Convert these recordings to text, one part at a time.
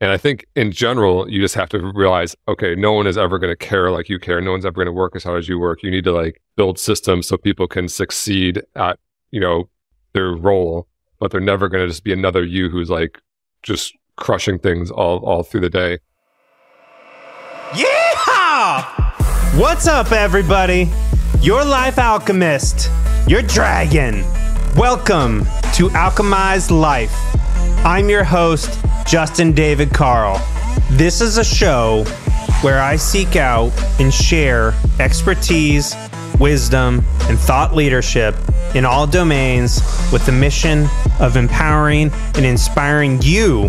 And I think in general, you just have to realize, okay, no one is ever going to care like you care. No one's ever going to work as hard as you work. You need to like build systems so people can succeed at, their role, but they're never going to just be another you who's like just crushing things all through the day. Yeah! What's up, everybody? Your life alchemist, your dragon. Welcome to Alchemize Life. I'm your host, Justin David Carl. This is a show where I seek out and share expertise, wisdom, and thought leadership in all domains with the mission of empowering and inspiring you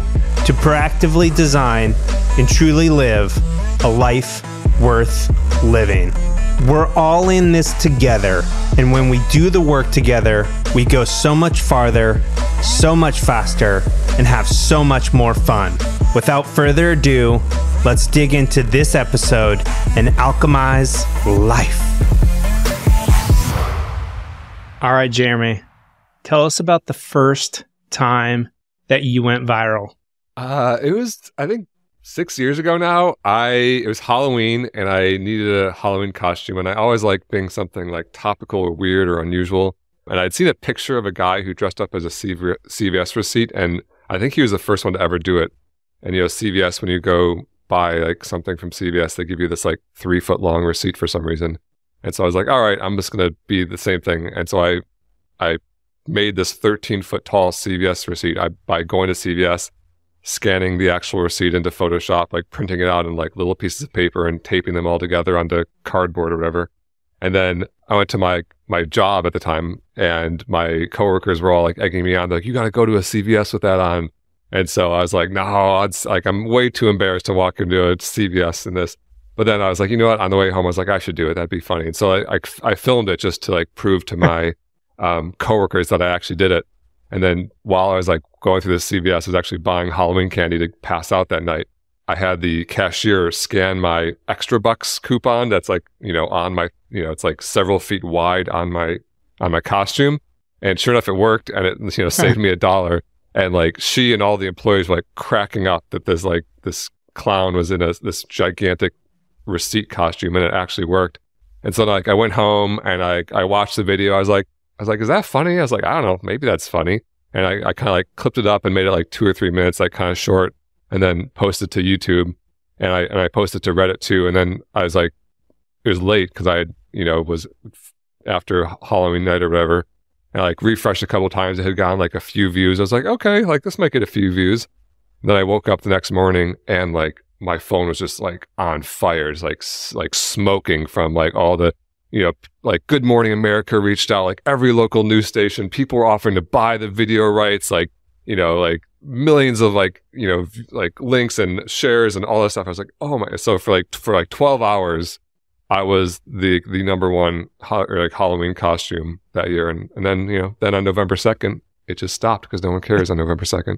to proactively design and truly live a life worth living. We're all in this together, and when we do the work together, we go so much farther, so much faster, and have so much more fun. Without further ado, let's dig into this episode and alchemize life. All right, Jeremy, tell us about the first time that you went viral. It was, I think, 6 years ago now. It was Halloween and I needed a Halloween costume, and I always like being something like topical or weird or unusual. And I'd seen a picture of a guy who dressed up as a CVS receipt, and I think he was the first one to ever do it. And CVS, when you go buy like something from CVS, they give you this like 3-foot long receipt for some reason. And so I was like, all right, I'm just going to be the same thing. And so I made this 13-foot tall CVS receipt by going to CVS, scanning the actual receipt into Photoshop, like printing it out in like little pieces of paper and taping them all together onto cardboard or whatever. And then I went to my job at the time, and my coworkers were all like egging me on, like, you got to go to a CVS with that on. And so I was like, no, I'm way too embarrassed to walk into a CVS in this. But then I was like, you know what? On the way home, I was like, I should do it. That'd be funny. And so I filmed it just to like prove to my coworkers that I actually did it. And then while I was like going through this CVS, I was actually buying Halloween candy to pass out that night. I had the cashier scan my extra bucks coupon that's like, on my, it's like several feet wide on my costume. And sure enough, it worked, and it, saved me $1. And like she and all the employees were like cracking up that this clown was in this gigantic receipt costume, and it actually worked. And so like I went home and I watched the video. I was like, is that funny? I was like, I don't know, maybe that's funny. And I kind of like clipped it up and made it like 2 or 3 minutes, like kind of short, and then posted to YouTube, and I posted to Reddit too. And then I was like, it was late because I had, was after Halloween night or whatever. And I like refreshed a couple of times. It had gotten like a few views. I was like, okay, like this might get a few views. And then I woke up the next morning and like my phone was just like on fire. It's like smoking from like all the, like Good Morning America reached out, like every local news station, people were offering to buy the video rights, like, like millions of like, like links and shares and all that stuff. I was like, oh my, so for like 12 hours, I was the number one Halloween costume that year. And then, then on November 2nd, it just stopped because no one cares on November 2nd.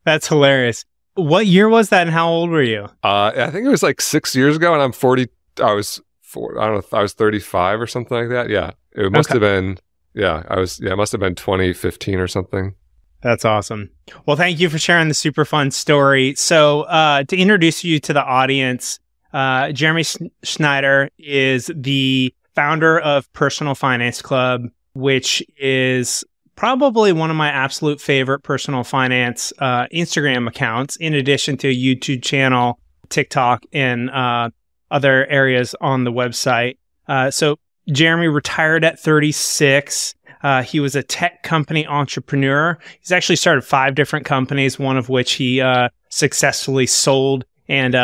That's hilarious. What year was that and how old were you? I think it was like 6 years ago, and I'm 40. I was 35 or something like that. Yeah. It must have been, it must have been 2015 or something. That's awesome. Well, thank you for sharing the super fun story. So to introduce you to the audience, Jeremy Schneider is the founder of Personal Finance Club, which is probably one of my absolute favorite personal finance Instagram accounts, in addition to a YouTube channel, TikTok, and other areas on the website. So Jeremy retired at 36. He was a tech company entrepreneur. He's actually started 5 different companies, one of which he successfully sold and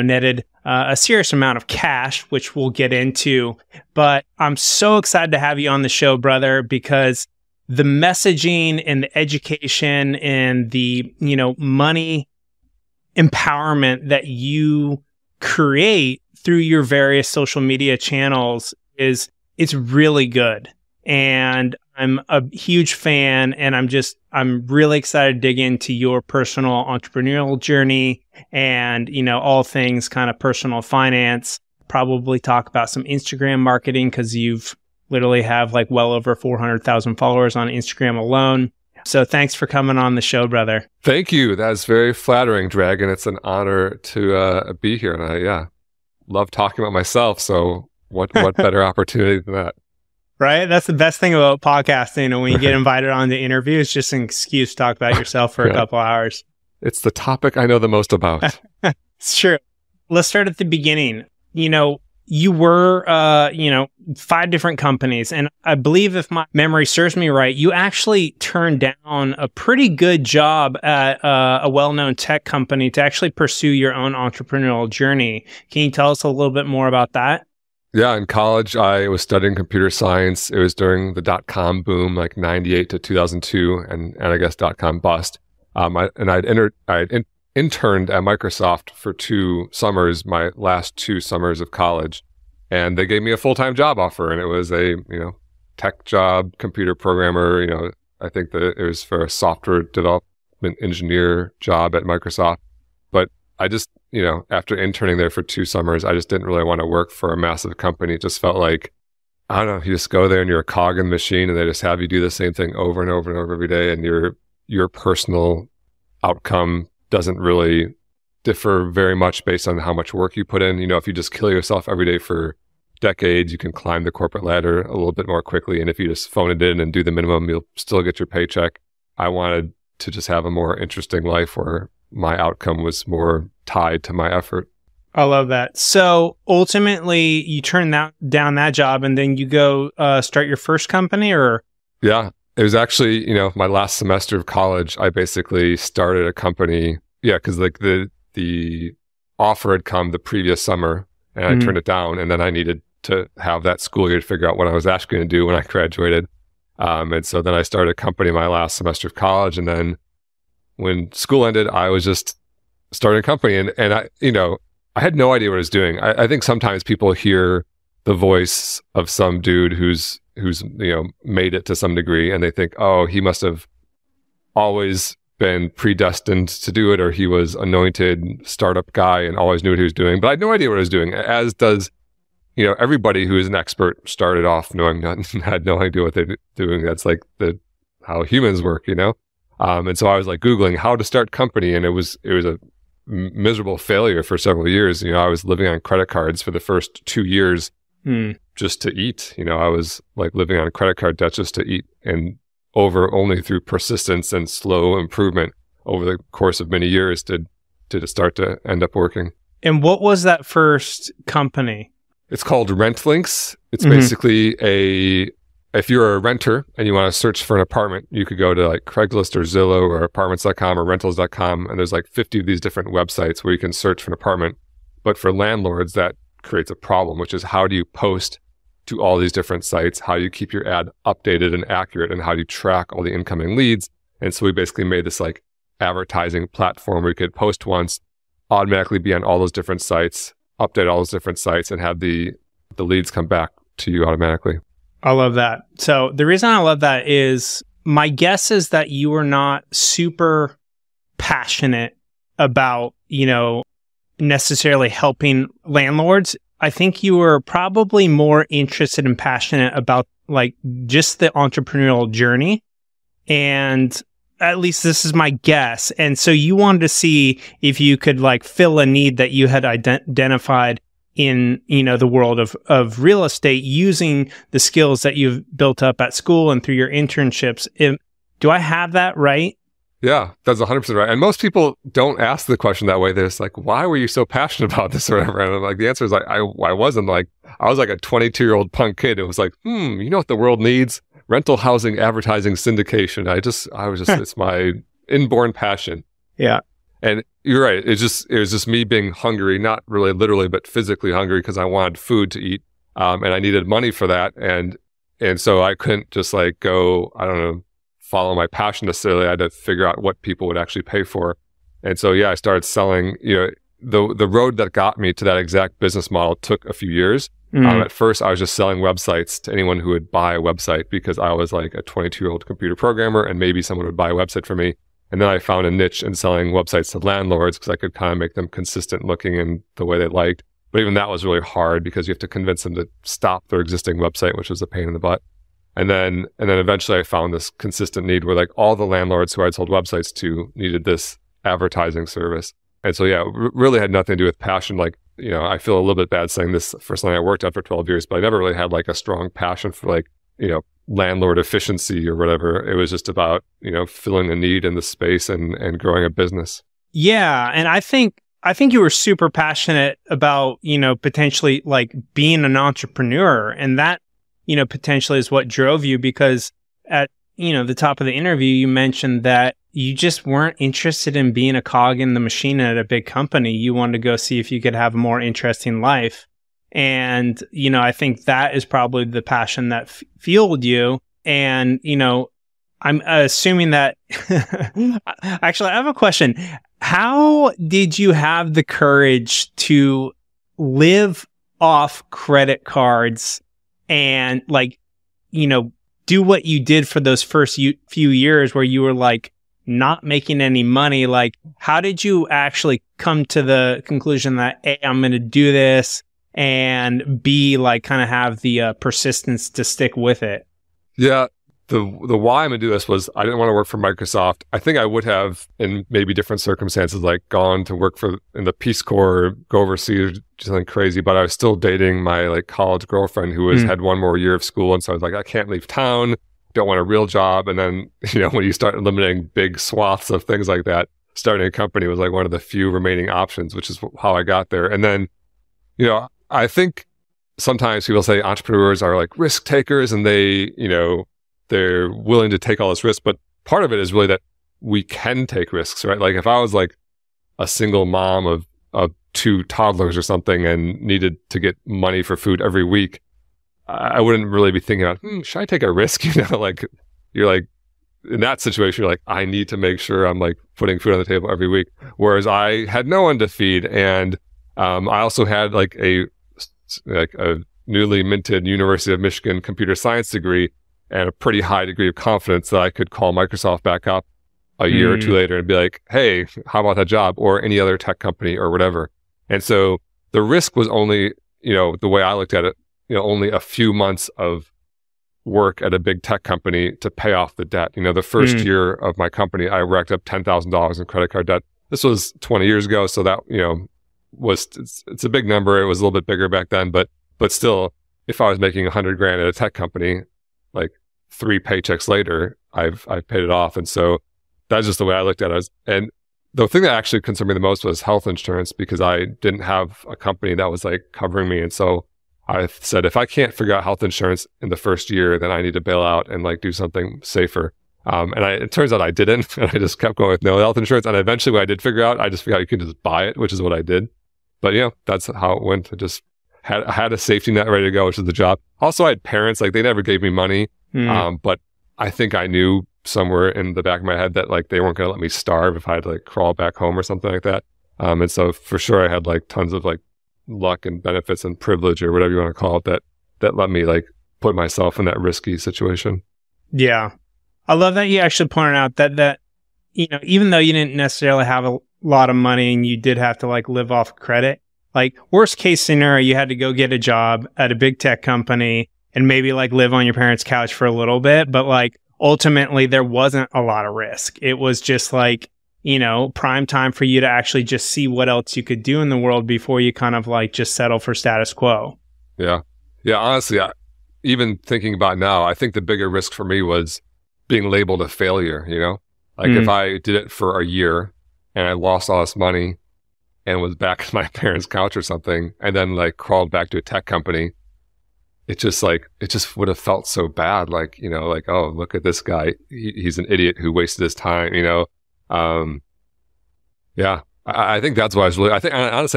netted a serious amount of cash, which we'll get into. But I'm so excited to have you on the show, brother, because the messaging and the education and the money empowerment that you create through your various social media channels it's really good. And I'm a huge fan, and I'm really excited to dig into your personal entrepreneurial journey and, all things kind of personal finance. Probably talk about some Instagram marketing because you've literally have like well over 400,000 followers on Instagram alone. So thanks for coming on the show, brother. Thank you. That's very flattering, Dragon. It's an honor to be here. And I love talking about myself. So what better opportunity than that? Right? That's the best thing about podcasting. When you get invited on the interview, it's just an excuse to talk about yourself for a couple hours. It's the topic I know the most about. It's true. Let's start at the beginning. You were, 5 different companies. And I believe if my memory serves me right, you actually turned down a pretty good job at a well-known tech company to actually pursue your own entrepreneurial journey. Can you tell us a little bit more about that? Yeah, in college, I was studying computer science. It was during the dot-com boom, like 98 to 2002, and I guess dot-com bust. I'd interned at Microsoft for 2 summers, my last 2 summers of college, and they gave me a full-time job offer, and it was a, tech job, computer programmer, I think that it was for a software development engineer job at Microsoft. But I just, after interning there for 2 summers, I just didn't really want to work for a massive company. It just felt like, I don't know, you just go there and you're a cog in the machine and they just have you do the same thing over and over and over every day. And your personal outcome doesn't really differ very much based on how much work you put in. If you just kill yourself every day for decades, you can climb the corporate ladder a little bit more quickly. And if you just phone it in and do the minimum, you'll still get your paycheck. I wanted to just have a more interesting life where my outcome was more tied to my effort. I love that. So ultimately, you turn down that job and then you go start your first company, or? Yeah, it was actually, my last semester of college, I basically started a company. Yeah, because like the offer had come the previous summer and I turned it down, and then I needed to have that school year to figure out what I was actually going to do when I graduated. And so then I started a company my last semester of college, and then when school ended, I was just starting a company, and I had no idea what I was doing. I think sometimes people hear the voice of some dude who's made it to some degree, and they think, oh, he must have always been predestined to do it, or he was anointed startup guy and always knew what he was doing. But I had no idea what I was doing, as does everybody who is an expert started off knowing nothing, had no idea what they're doing. That's like how humans work, And so I was like Googling how to start company, and it was a miserable failure for several years. I was living on credit cards for the first 2 years just to eat. I was like living on credit card debt just to eat, and only through persistence and slow improvement over the course of many years did it start to end up working. And what was that first company? It's called RentLinks. It's basically if you're a renter and you want to search for an apartment, you could go to like Craigslist or Zillow or apartments.com or rentals.com. And there's like 50 of these different websites where you can search for an apartment. But for landlords, that creates a problem, which is how do you post to all these different sites? How do you keep your ad updated and accurate? And how do you track all the incoming leads? And so we basically made this like advertising platform where you could post once, automatically be on all those different sites, update all those different sites, and have the leads come back to you automatically. I love that. So the reason I love that is my guess is that you are not super passionate about, necessarily helping landlords. I think you were probably more interested and passionate about like just the entrepreneurial journey. And at least this is my guess. And so you wanted to see if you could like fill a need that you had identified in, the world of real estate using the skills that you've built up at school and through your internships. Do I have that right? Yeah, that's 100% right. And most people don't ask the question that way. They're just like, why were you so passionate about this or whatever? And I'm like, the answer is like, I wasn't like, I was like a 22-year-old punk kid. It was like, you know what the world needs? Rental housing, advertising, syndication. I was just, it's my inborn passion. Yeah. And you're right. It was just me being hungry, not really literally, but physically hungry because I wanted food to eat. And I needed money for that. And so I couldn't just like go, I don't know, follow my passion necessarily. I had to figure out what people would actually pay for. And so, yeah, I started selling, the road that got me to that exact business model took a few years. At first, I was just selling websites to anyone who would buy a website because I was like a 22-year-old computer programmer and maybe someone would buy a website for me. And then I found a niche in selling websites to landlords because I could kind of make them consistent looking in the way they liked. But even that was really hard because you have to convince them to stop their existing website, which was a pain in the butt. And then eventually I found this consistent need where like all the landlords who I'd sold websites to needed this advertising service. And so, yeah, really had nothing to do with passion. Like, I feel a little bit bad saying this for something I worked at for 12 years, but I never really had like a strong passion for like, landlord efficiency or whatever. It was just about, filling a need in the space and growing a business. Yeah. And I think you were super passionate about, potentially like being an entrepreneur, and that, potentially is what drove you, because at, the top of the interview, you mentioned that you just weren't interested in being a cog in the machine at a big company. You wanted to go see if you could have a more interesting life. And, I think that is probably the passion that fueled you. And, I'm assuming that actually, I have a question. How did you have the courage to live off credit cards and like, do what you did for those first few years where you were like not making any money? Like, how did you actually come to the conclusion that A, I'm going to do this, and B, like kind of have the persistence to stick with it? Yeah. The why I'm going to do this was I didn't want to work for Microsoft. I think I would have, in maybe different circumstances, like gone to work in the Peace Corps, or go overseas, or do something crazy. But I was still dating my like college girlfriend who had one more year of school. And so I was like, I can't leave town. Don't want a real job. And then, when you start eliminating big swaths of things like that, starting a company was like one of the few remaining options, which is how I got there. And then, I think sometimes people say entrepreneurs are like risk takers and they're willing to take all this risk, but part of it is really that we can take risks, right? Like if I was like a single mom of 2 toddlers or something and needed to get money for food every week, I wouldn't really be thinking about, should I take a risk? Like you're like, in that situation, you're like, I need to make sure I'm like putting food on the table every week. Whereas I had no one to feed. And I also had like a newly minted University of Michigan computer science degree and a pretty high degree of confidence that I could call Microsoft back up a year or 2 later and be like, hey, how about that job, or any other tech company or whatever. And so the risk was only, the way I looked at it, only a few months of work at a big tech company to pay off the debt. The first year of my company, I racked up $10,000 in credit card debt. This was 20 years ago. So that, it's a big number. It was a little bit bigger back then, but still, if I was making $100,000 at a tech company, like 3 paychecks later, I've paid it off. And so that's just the way I looked at it. And the thing that actually concerned me the most was health insurance, because I didn't have a company that was like covering me. And so I said, if I can't figure out health insurance in the first year, then I need to bail out and like do something safer. It turns out I didn't. And I just kept going with no health insurance. And eventually what I did figure out, I just figured out you could just buy it, which is what I did. But that's how it went. I had a safety net ready to go, which is the job. Also, I had parents, like they never gave me money. But I think I knew somewhere in the back of my head that like they weren't going to let me starve if I had to like crawl back home or something like that. And so for sure I had like tons of like luck and benefits and privilege or whatever you want to call it that let me like put myself in that risky situation. Yeah. I love that you actually pointed out that, even though you didn't necessarily have a lot of money and you did have to like live off credit, like worst case scenario, you had to go get a job at a big tech company and maybe like live on your parents' couch for a little bit. But like ultimately there wasn't a lot of risk. It was just like, prime time for you to actually just see what else you could do in the world before you kind of like just settle for status quo. Yeah. Yeah. Honestly, even thinking about it now, I think the bigger risk for me was being labeled a failure, like if I did it for a year and I lost all this money and was back at my parents' couch or something, and then like crawled back to a tech company, it just would have felt so bad. Like, like, oh, look at this guy. He's an idiot who wasted his time, Yeah, I think that's why honestly,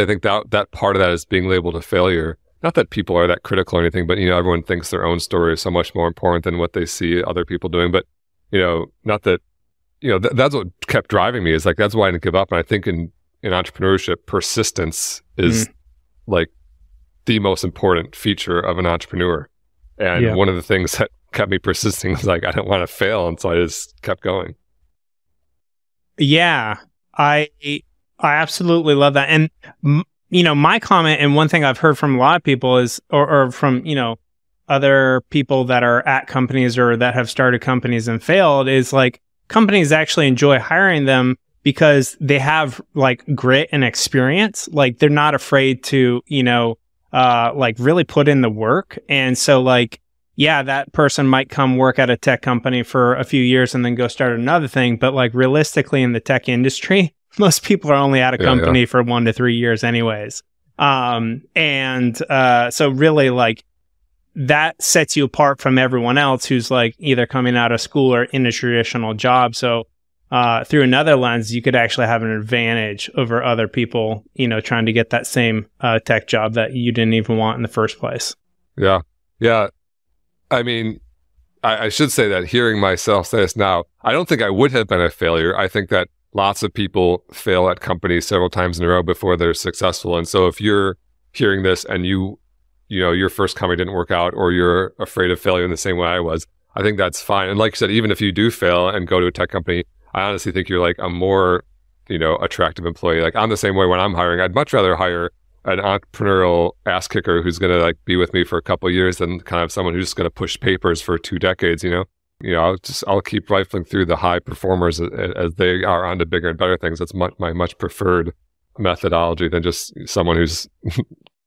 I think that part of that is being labeled a failure. Not that people are that critical or anything, but, everyone thinks their own story is so much more important than what they see other people doing. But, not that, that's what kept driving me, is like, that's why I didn't give up. And I think in entrepreneurship, persistence is like the most important feature of an entrepreneur. And one of the things that kept me persisting was like, I didn't want to fail. And so I just kept going. Yeah, I absolutely love that. And, my comment, and one thing I've heard from a lot of people is, or from, other people that are at companies or that have started companies and failed is like companies actually enjoy hiring them because they have like grit and experience. Like they're not afraid to, like really put in the work. And so like, yeah, that person might come work at a tech company for a few years and then go start another thing. But like realistically in the tech industry, most people are only at a company for 1 to 3 years anyways. So really like that sets you apart from everyone else who's like either coming out of school or in a traditional job. So through another lens, you could actually have an advantage over other people, trying to get that same tech job that you didn't even want in the first place. Yeah. Yeah. I mean, I should say that hearing myself say this now, I don't think I would have been a failure. I think that lots of people fail at companies several times in a row before they're successful. And so if you're hearing this and your first company didn't work out, or you're afraid of failure in the same way I was, I think that's fine. And like you said, even if you do fail and go to a tech company, I honestly think you're like a more, attractive employee. Like I'm the same way when I'm hiring. I'd much rather hire an entrepreneurial ass kicker who's going to like be with me for a couple of years than kind of someone who's just going to push papers for 2 decades, I'll keep rifling through the high performers as they are onto bigger and better things. That's my much preferred methodology than just someone who's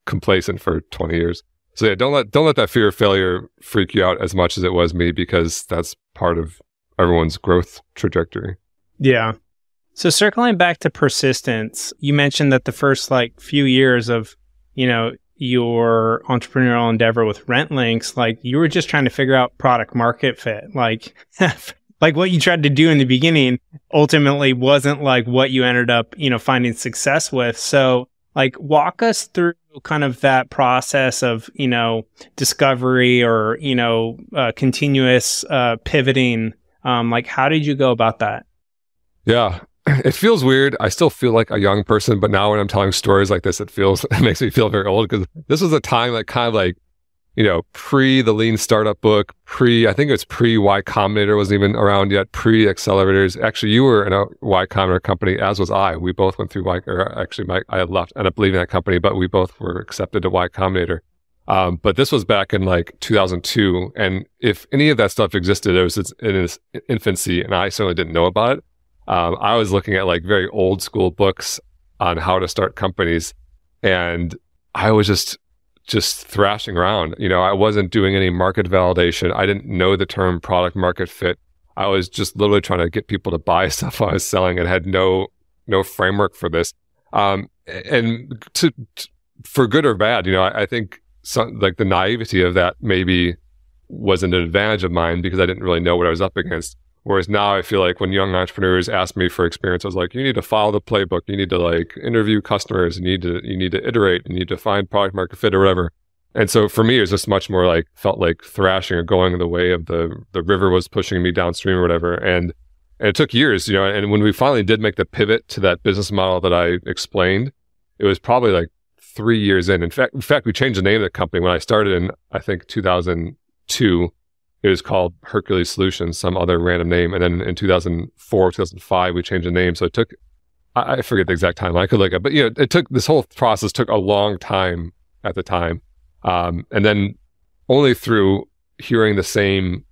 complacent for 20 years. So yeah, don't let that fear of failure freak you out as much as it was me, because that's part of everyone's growth trajectory. Yeah. So circling back to persistence, you mentioned that the first like few years of, your entrepreneurial endeavor with RentLinks, like you were just trying to figure out product market fit. Like, like what you tried to do in the beginning ultimately wasn't like what you ended up, finding success with. So like walk us through kind of that process of, discovery or, continuous pivoting. Like how did you go about that? Yeah. It feels weird. I still feel like a young person, but now when I'm telling stories like this, it makes me feel very old, because this was a time like kind of like, pre the Lean Startup book, I think it was pre Y Combinator wasn't even around yet, pre accelerators. Actually, you were in a Y Combinator company, as was I. We both went through I had left, ended up leaving that company, but we both were accepted to Y Combinator. But this was back in like 2002. And if any of that stuff existed, it was in its infancy, and I certainly didn't know about it. I was looking at like very old school books on how to start companies, and I was just thrashing around. I wasn't doing any market validation. I didn't know the term product market fit. I was just literally trying to get people to buy stuff I was selling, and had no framework for this. And for good or bad, I think like the naivety of that maybe was an advantage of mine, because I didn't really know what I was up against. Whereas now I feel like when young entrepreneurs ask me for experience, I was like, you need to follow the playbook. You need to like interview customers. You need to iterate. You need to find product market fit or whatever. And so for me, it was just much more like, felt like thrashing or going the way of the river was pushing me downstream or whatever. And it took years, and when we finally did make the pivot to that business model that I explained, it was probably like 3 years in. In fact, we changed the name of the company when I started in, I think, 2002. It was called Hercules Solutions, some other random name. And then in 2004, 2005, we changed the name. So it took, I forget the exact time. I could look up, but this whole process took a long time at the time. And then only through hearing the same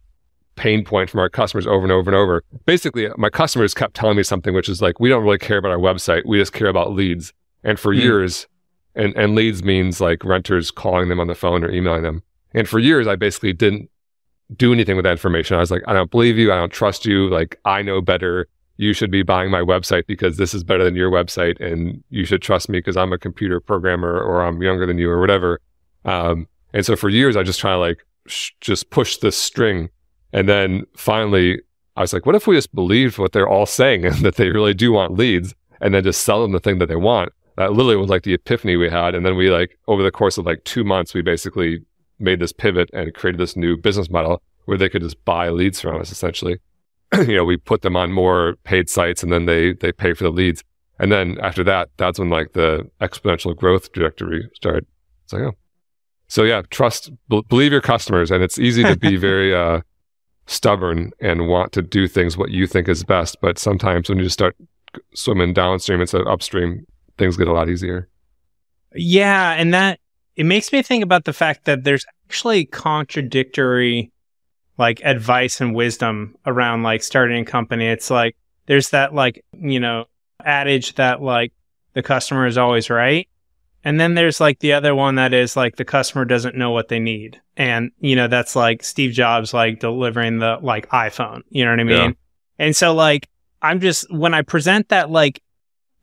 pain point from our customers over and over and over. Basically, my customers kept telling me something, which is like, we don't really care about our website. We just care about leads. And for years, and leads means like renters calling them on the phone or emailing them. And for years, I basically didn't do anything with that information. I was like, I don't believe you. I don't trust you. Like, I know better. You should be buying my website because this is better than your website. And you should trust me because I'm a computer programmer, or I'm younger than you, or whatever. And so for years, I just try to like, just push this string. And then finally, I was like, what if we just believed what they're all saying, and that they really do want leads, and then just sell them the thing that they want? That literally was like the epiphany we had. And then we like, over the course of like 2 months, we basically made this pivot and created this new business model where they could just buy leads from us, essentially. We put them on more paid sites, and then they pay for the leads. And then after that, that's when like the exponential growth trajectory started. It's like, oh. So yeah, believe your customers. And it's easy to be very stubborn and want to do things what you think is best. But sometimes when you just start swimming downstream instead of upstream, things get a lot easier. Yeah. And that it makes me think about the fact that there's actually contradictory like advice and wisdom around like starting a company. It's like there's that like, adage that like the customer is always right. And then there's like the other one that is like the customer doesn't know what they need. And, that's like Steve Jobs like delivering the like iPhone, you know what I mean? Yeah. And so like when I present that, like,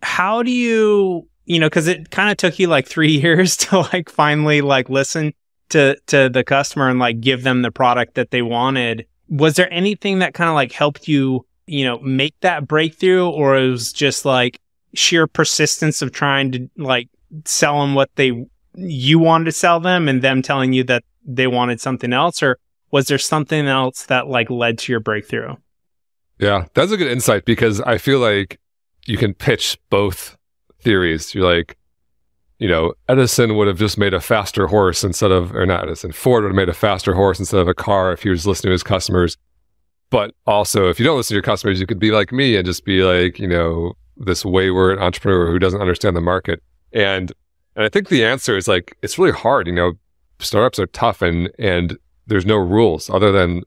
how do you, because it kind of took you like 3 years to like finally like listen to the customer and like give them the product that they wanted. Was there anything that kind of like helped you, make that breakthrough, or it was just like sheer persistence of trying to like sell them what you wanted to sell them and them telling you that they wanted something else? Or was there something else that like led to your breakthrough? Yeah, that's a good insight, because I feel like you can pitch both theories. You're like, Edison would have just made a faster horse or not Edison, Ford would have made a faster horse instead of a car if he was listening to his customers. But also, if you don't listen to your customers, you could be like me and just be like, this wayward entrepreneur who doesn't understand the market. And I think the answer is like, it's really hard. Startups are tough, and there's no rules other than,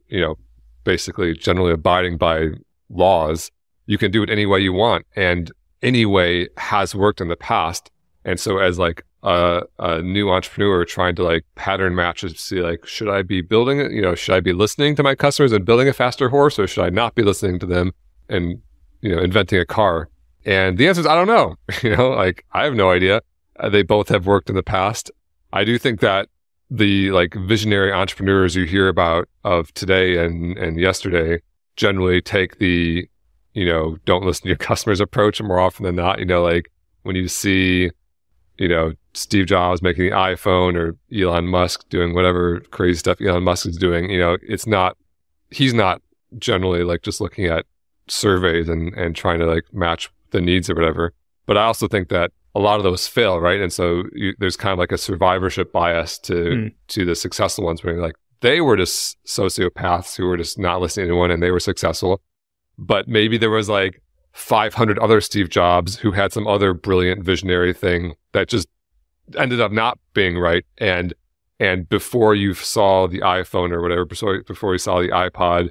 basically generally abiding by laws. You can do it any way you want, and any way has worked in the past. And so as like a new entrepreneur trying to like pattern match to see like, should I be building it? Should I be listening to my customers and building a faster horse, or should I not be listening to them and, inventing a car? And the answer is, I don't know. Like, I have no idea. They both have worked in the past. I do think that the like visionary entrepreneurs you hear about of today and yesterday generally take the, don't listen to your customers approach more often than not. Like when you see, Steve Jobs making the iPhone, or Elon Musk doing whatever crazy stuff Elon Musk is doing, he's not generally like just looking at surveys and trying to like match the needs or whatever. But I also think that a lot of those fail, right? And so there's kind of like a survivorship bias to the successful ones, where like they were just sociopaths who were just not listening to anyone and they were successful. But maybe there was like 500 other Steve Jobs who had some other brilliant visionary thing that just ended up not being right. And before you saw the iPhone or whatever, before you saw the iPod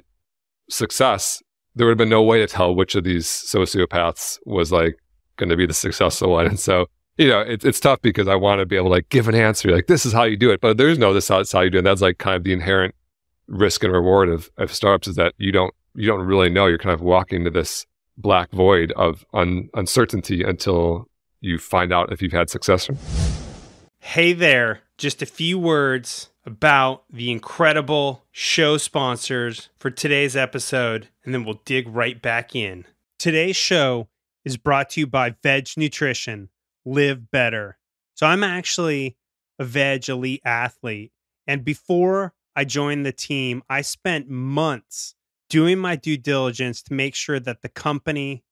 success, there would have been no way to tell which of these sociopaths was like going to be the successful one. And so, it's tough, because I want to be able to like give an answer, like this is how you do it, but there's no this is how you do it. And that's like kind of the inherent risk and reward of startups, is that you don't really know. You're kind of walking into this black void of uncertainty until you find out if you've had success. Hey there, just a few words about the incredible show sponsors for today's episode, and then we'll dig right back in. Today's show is brought to you by Veg Nutrition. Live better. So I'm actually a Veg elite athlete, and before I joined the team, I spent months doing my due diligence to make sure that the company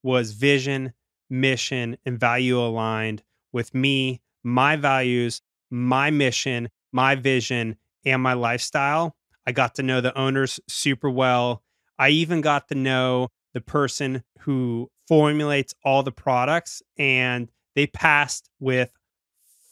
was vision, mission, and value aligned with me, my values, my mission, my vision, and my lifestyle. I got to know the owners super well. I even got to know the person who formulates all the products, and they passed with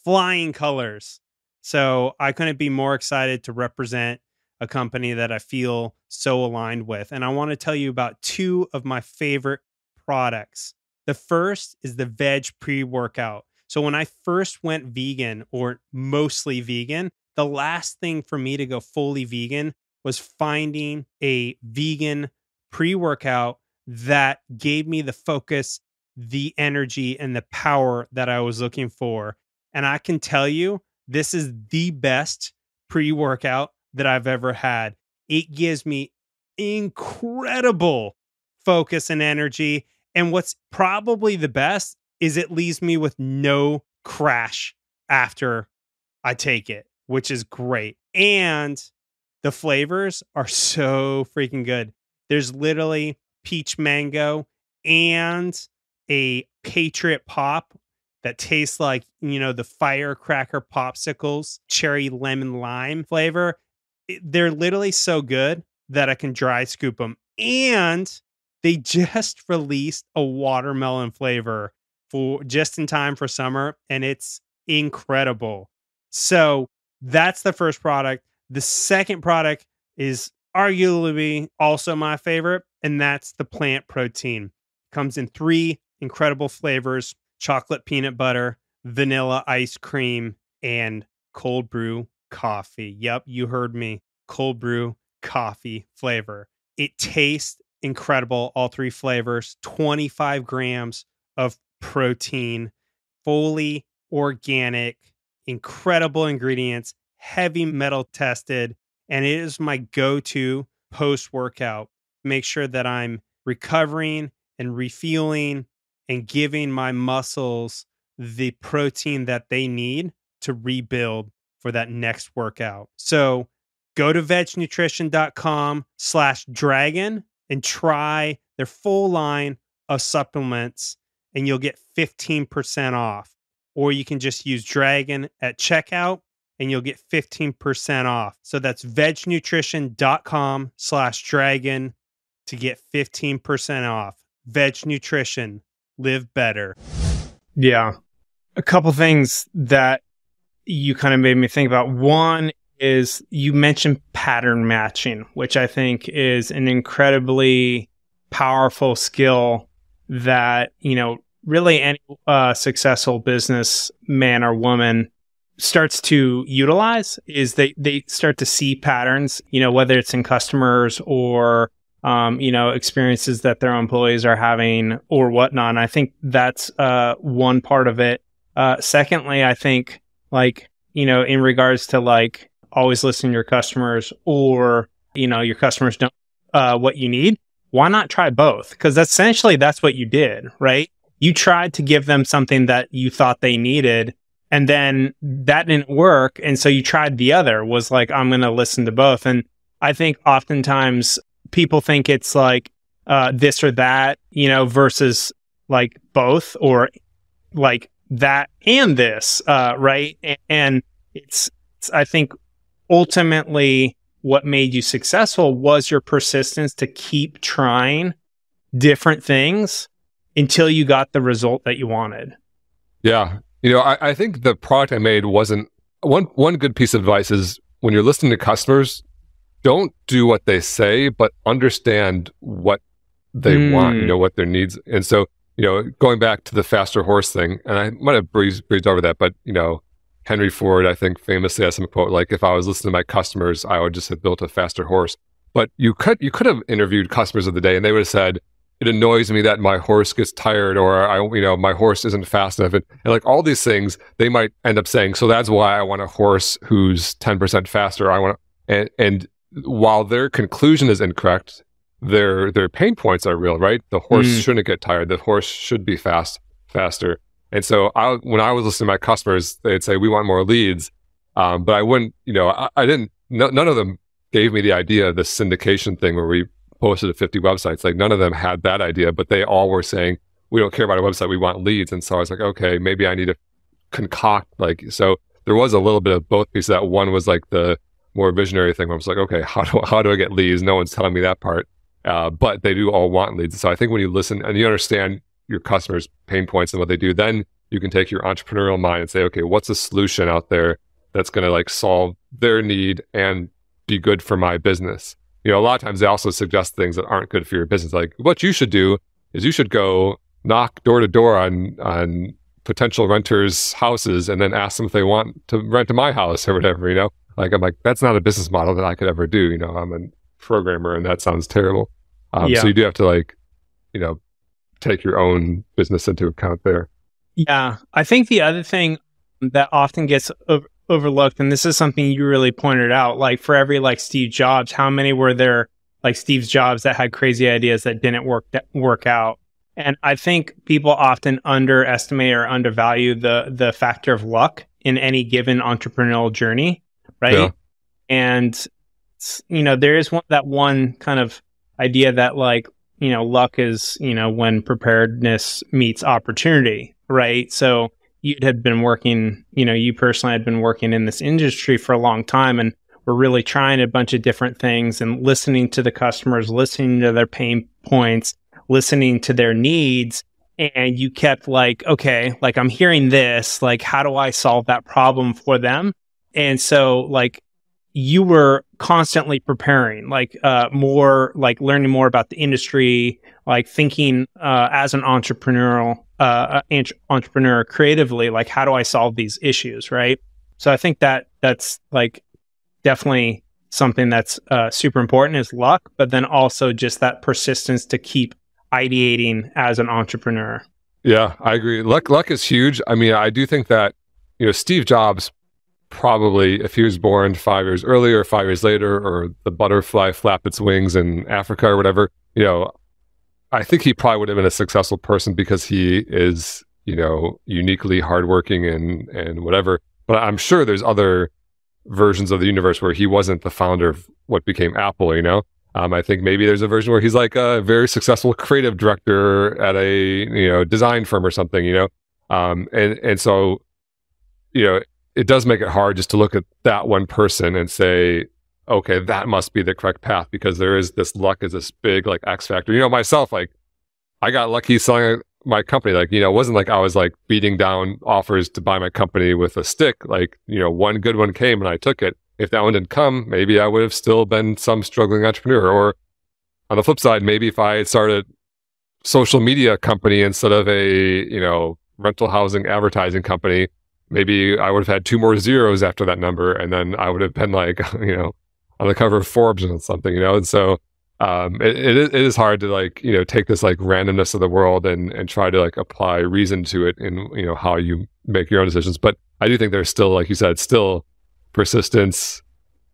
flying colors. So I couldn't be more excited to represent a company that I feel so aligned with. And I want to tell you about two of my favorite products. The first is the Veg pre-workout. So when I first went vegan, or mostly vegan, the last thing for me to go fully vegan was finding a vegan pre-workout that gave me the focus, the energy, and the power that I was looking for. And I can tell you, this is the best pre-workout that I've ever had. It gives me incredible focus and energy. And what's probably the best is it leaves me with no crash after I take it, which is great. And the flavors are so freaking good. There's literally peach mango and a Patriot Pop that tastes like, the firecracker popsicles, cherry lemon lime flavor. They're literally so good that I can dry scoop them. And they just released a watermelon flavor for just in time for summer, and it's incredible. So that's the first product. The second product is arguably also my favorite, and that's the plant protein. Comes in 3 incredible flavors: chocolate peanut butter, vanilla ice cream, and cold brew coffee. Yep, you heard me. Cold brew coffee flavor. It tastes incredible, all 3 flavors. 25 grams of protein, fully organic, incredible ingredients, heavy metal tested, and it is my go-to post-workout. Make sure that I'm recovering and refueling and giving my muscles the protein that they need to rebuild for that next workout. So go to vegnutrition.com/dragon and try their full line of supplements, and you'll get 15% off. Or you can just use Dragon at checkout and you'll get 15% off. So that's vegnutrition.com/dragon to get 15% off. Veg Nutrition, live better. Yeah. A couple things that you kind of made me think about. One is you mentioned pattern matching, which I think is an incredibly powerful skill that, really any successful businessman or woman starts to utilize. Is they start to see patterns, whether it's in customers or, experiences that their employees are having or whatnot. And I think that's one part of it. Secondly, I think in regards to always listen to your customers, or, your customers don't what you need. Why not try both? Because essentially that's what you did, right? You tried to give them something that you thought they needed, and then that didn't work. And so you tried the other, was I'm going to listen to both. And I think oftentimes people think it's this or that, versus both, or that and this, right? And it's I think ultimately what made you successful was your persistence to keep trying different things until you got the result that you wanted. Yeah. I think the product I made wasn't one good piece of advice is when you're listening to customers, don't do what they say, but understand what they want, what their needs. And so, going back to the faster horse thing, and I might have breezed over that, but, Henry Ford, I think famously has some quote, if I was listening to my customers, I would just have built a faster horse. But you could have interviewed customers of the day and they would have said, it annoys me that my horse gets tired, or my horse isn't fast enough. And all these things, they might end up saying, so that's why I want a horse who's 10% faster. And while their conclusion is incorrect, their pain points are real, right? The horse shouldn't get tired. The horse should be faster. And so when I was listening to my customers, they'd say, we want more leads. But I wouldn't, I didn't, none of them gave me the idea of the syndication thing where we posted to 50 websites. None of them had that idea, but they all were saying, we don't care about a website, we want leads. And so I was like, okay, maybe I need to concoct, so there was a little bit of both pieces. That one was the more visionary thing where I was like, okay, how do I get leads? No one's telling me that part. But they do all want leads. So I think when you listen and you understand your customers' pain points and what they do, then you can take your entrepreneurial mind and say, okay, what's a solution out there that's going to solve their need and be good for my business? A lot of times they also suggest things that aren't good for your business. What you should do is you should go knock door to door on potential renters' houses and then ask them if they want to rent to my house or whatever, I'm like, that's not a business model that I could ever do. I'm a programmer and that sounds terrible. So you do have to take your own business into account there. Yeah. I think the other thing that often gets overlooked, and this is something you really pointed out, for every Steve Jobs, how many were there Steve Jobs that had crazy ideas that didn't work out? And I think people often underestimate or undervalue the factor of luck in any given entrepreneurial journey, right? Yeah. And there is that one kind of idea that luck is when preparedness meets opportunity, right? So you had been working, you personally had been working in this industry for a long time, and we're really trying a bunch of different things and listening to the customers, listening to their pain points, listening to their needs. and you kept like, okay, like I'm hearing this, like how do I solve that problem for them? And so like you were constantly preparing, like more like learning more about the industry, like thinking as an entrepreneur creatively, like how do I solve these issues, right? So I think that's like definitely something that's super important is luck, but then also just that persistence to keep ideating as an entrepreneur. Yeah, I agree. Luck is huge. I mean, I do think that, Steve Jobs probably, if he was born 5 years earlier, 5 years later, or the butterfly flapped its wings in Africa or whatever, I think he probably would have been a successful person because he is, uniquely hardworking and whatever. But I'm sure there's other versions of the universe where he wasn't the founder of what became Apple, I think maybe there's a version where he's like a very successful creative director at a, design firm or something, and so, it does make it hard just to look at that one person and say, okay, that must be the correct path, because there is this luck is this big like X factor. Myself, like I got lucky selling my company. Like, it wasn't like I was like beating down offers to buy my company with a stick. Like, one good one came and I took it. If that one didn't come, maybe I would have still been some struggling entrepreneur. Or on the flip side, maybe if I had started a social media company instead of a, rental housing advertising company, maybe I would have had 2 more zeros after that number. And then I would have been like, on the cover of Forbes or something, And so it is hard to like, take this like randomness of the world and try to like apply reason to it in, how you make your own decisions. But I do think there's still, like you said, still persistence,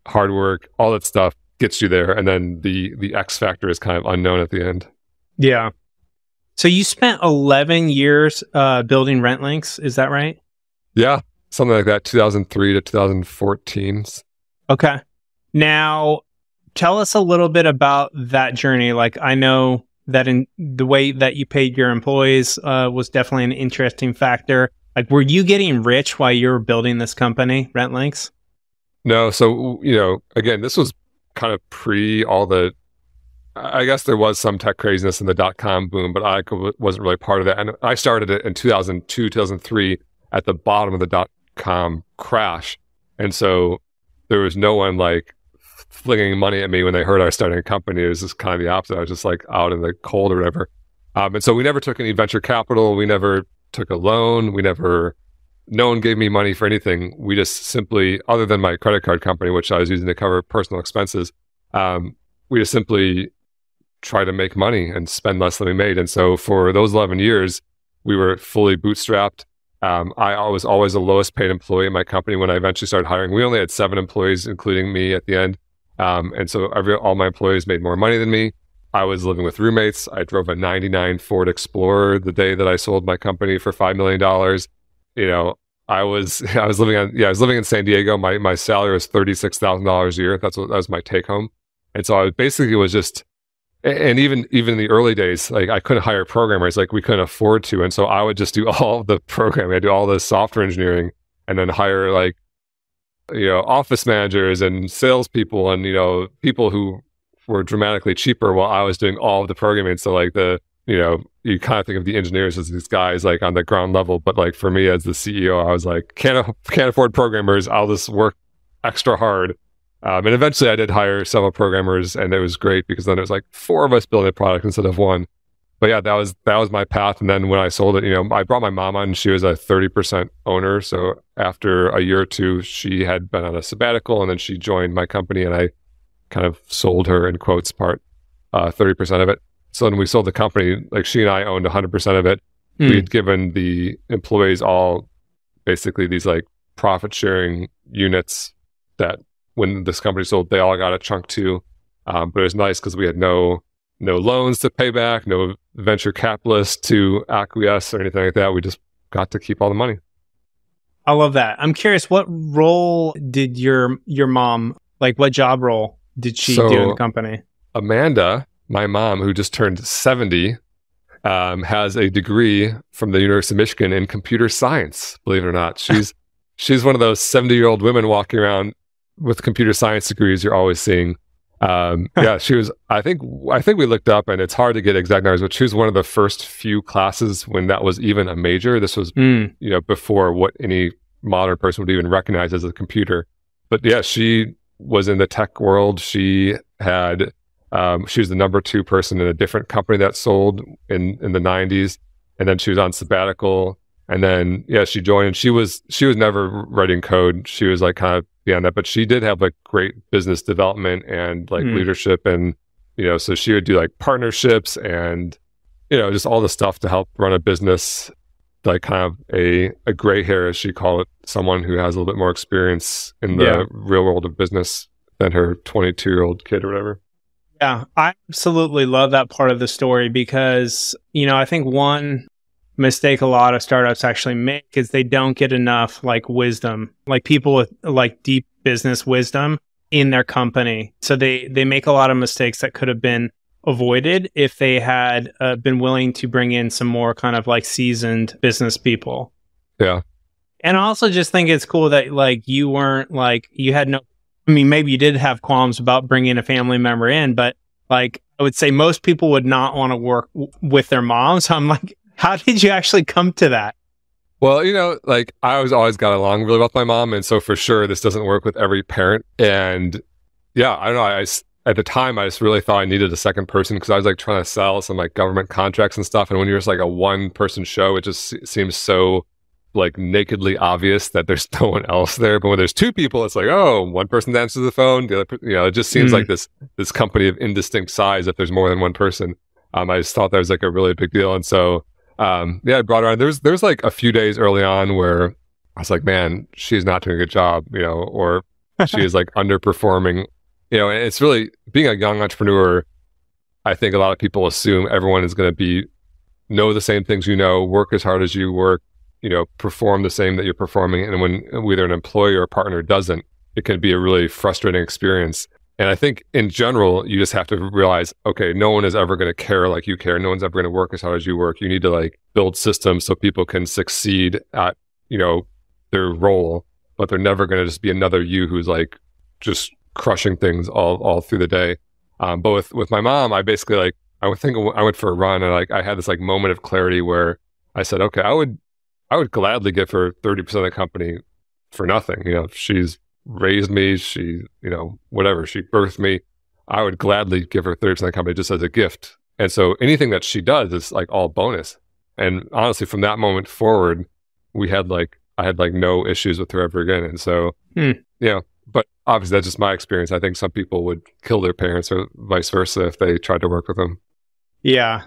hard work, all that stuff gets you there. And then the X factor is kind of unknown at the end. Yeah. So you spent 11 years building RentLinks, is that right? Yeah, something like that, 2003 to 2014. Okay. Now, tell us a little bit about that journey. Like, I know that in the way that you paid your employees was definitely an interesting factor. Like, were you getting rich while you were building this company, RentLinks? No. So, again, this was kind of pre all the, I guess there was some tech craziness in the .com boom, but I wasn't really part of that. And I started it in 2002, 2003 at the bottom of the .com crash. And so there was no one like flinging money at me when they heard I was starting a company. It was just kind of the opposite. I was just like out in the cold or whatever. And so we never took any venture capital. We never took a loan. No one gave me money for anything. We just simply, other than my credit card company, which I was using to cover personal expenses, we just simply try to make money and spend less than we made. And so for those 11 years, we were fully bootstrapped. I was always the lowest paid employee in my company when I eventually started hiring. We only had 7 employees, including me at the end. And so all my employees made more money than me. I was living with roommates. I drove a 99 Ford Explorer the day that I sold my company for $5 million. I was living in San Diego. My salary was $36,000 a year. That was my take home. And so I basically was just, and even in the early days, like I couldn't hire programmers, like we couldn't afford to. And so I would just do all the programming. I do all the software engineering and then hire like, office managers and salespeople and, people who were dramatically cheaper while I was doing all of the programming. So like you kind of think of the engineers as these guys like on the ground level, but like for me as the CEO, I was like, can't afford programmers. I'll just work extra hard. And eventually I did hire several programmers, and it was great because then it was like 4 of us building a product instead of 1. But yeah, that was my path. And then when I sold it, I brought my mom on. She was a 30% owner. So after a year or 2, she had been on a sabbatical, and then she joined my company, and I kind of sold her, in quotes, 30% of it. So when we sold the company, like she and I owned 100% of it. We had given the employees all basically these like profit sharing units that when this company sold, they all got a chunk too. But it was nice because we had no loans to pay back, no venture capitalists to acquiesce or anything like that. We just got to keep all the money. I love that. I'm curious, what role did your mom, like what job role did she do in the company? Amanda, my mom, who just turned 70, has a degree from the University of Michigan in computer science, believe it or not. She's one of those 70-year-old women walking around with computer science degrees you're always seeing. Yeah, she was, I think we looked up, and it's hard to get exact numbers, but she was one of the first few classes when that was even a major. This was, before what any modern person would even recognize as a computer. But yeah, she was in the tech world. She was the number 2 person in a different company that sold in the 90s. And then she was on sabbatical. And then, yeah, she joined, and she was never writing code. She was like kind of beyond that, but she did have like great business development and like leadership. And, so she would do like partnerships and, just all the stuff to help run a business, like kind of a gray hair, as she called it, someone who has a little bit more experience in the real world of business than her 22-year-old kid or whatever. Yeah, I absolutely love that part of the story because, I think one mistake a lot of startups actually make is they don't get enough like wisdom, like people with like deep business wisdom in their company. So they make a lot of mistakes that could have been avoided if they had been willing to bring in some more kind of like seasoned business people. Yeah. And I also just think it's cool that like you weren't like, you had no, I mean, maybe you did have qualms about bringing a family member in, but like I would say most people would not want to work with their moms. So I'm like, how did you actually come to that? Well, like I always got along really well with my mom. And so for sure, this doesn't work with every parent. And yeah, I don't know. At the time, I just really thought I needed a second person because I was like trying to sell some like government contracts and stuff. And when you're just like a one-person show, it just seems so like nakedly obvious that there's no one else there. But when there's 2 people, it's like, oh, one person answers the phone. The other, it just seems like this company of indistinct size if there's more than one person. I just thought that was like a really big deal. And so, I brought her on. There's like a few days early on where I was like, man, she's not doing a good job, or she is like underperforming, and it's really being a young entrepreneur. I think a lot of people assume everyone is going to know the same things, work as hard as you work, perform the same that you're performing. And when either an employee or a partner doesn't, it can be a really frustrating experience. And I think in general, you just have to realize, okay, no one is ever going to care like you care. No one's ever going to work as hard as you work. You need to like build systems so people can succeed at, their role, but they're never going to just be another you who's like just crushing things all through the day. But with my mom, I basically like, I went for a run and like, I had this like moment of clarity where I said, okay, I would gladly give her 30% of the company for nothing. She's raised me, she, whatever, she birthed me. I would gladly give her 30% of the company just as a gift. And so anything that she does is like all bonus. And honestly, from that moment forward, I had no issues with her ever again. And so, but obviously that's just my experience. I think some people would kill their parents or vice versa if they tried to work with them. Yeah.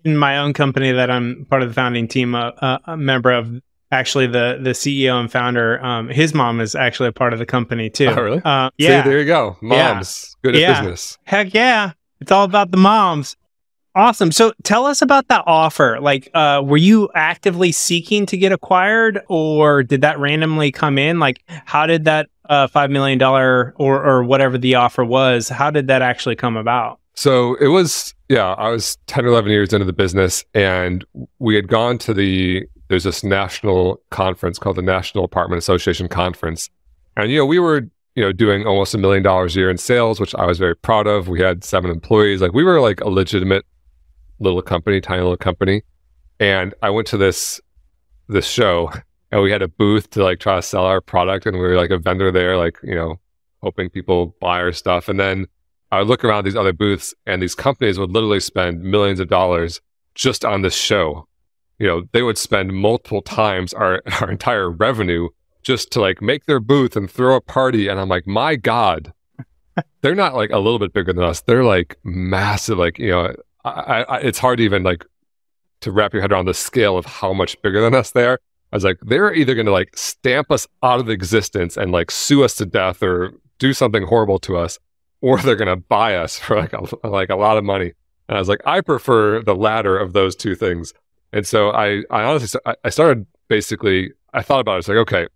In my own company that I'm part of the founding team, a member of, actually the CEO and founder, his mom is actually a part of the company too. Oh, really? Yeah. See, there you go. Moms, good at business. Heck yeah. It's all about the moms. Awesome. So tell us about that offer. Like, were you actively seeking to get acquired, or did that randomly come in? Like, how did that $5 million or whatever the offer was, how did that actually come about? So it was, I was 10 or 11 years into the business, and we had gone to there's this national conference called the National Apartment Association Conference. And, we were, doing almost $1 million a year in sales, which I was very proud of. We had 7 employees. Like, we were like a legitimate little company, tiny little company. And I went to this show, and we had a booth to like try to sell our product. And we were like a vendor there, like, hoping people buy our stuff. And then I would look around these other booths, and these companies would literally spend millions of dollars just on this show. They would spend multiple times our entire revenue just to like make their booth and throw a party. And I'm like, my God, they're not like a little bit bigger than us. They're like massive. Like, it's hard to even like to wrap your head around the scale of how much bigger than us they are. I was like, they're either going to like stamp us out of existence and like sue us to death or do something horrible to us, or they're going to buy us for like a lot of money. And I was like, I prefer the latter of those two things. And so I honestly, I started basically, I thought about it. It's like, okay,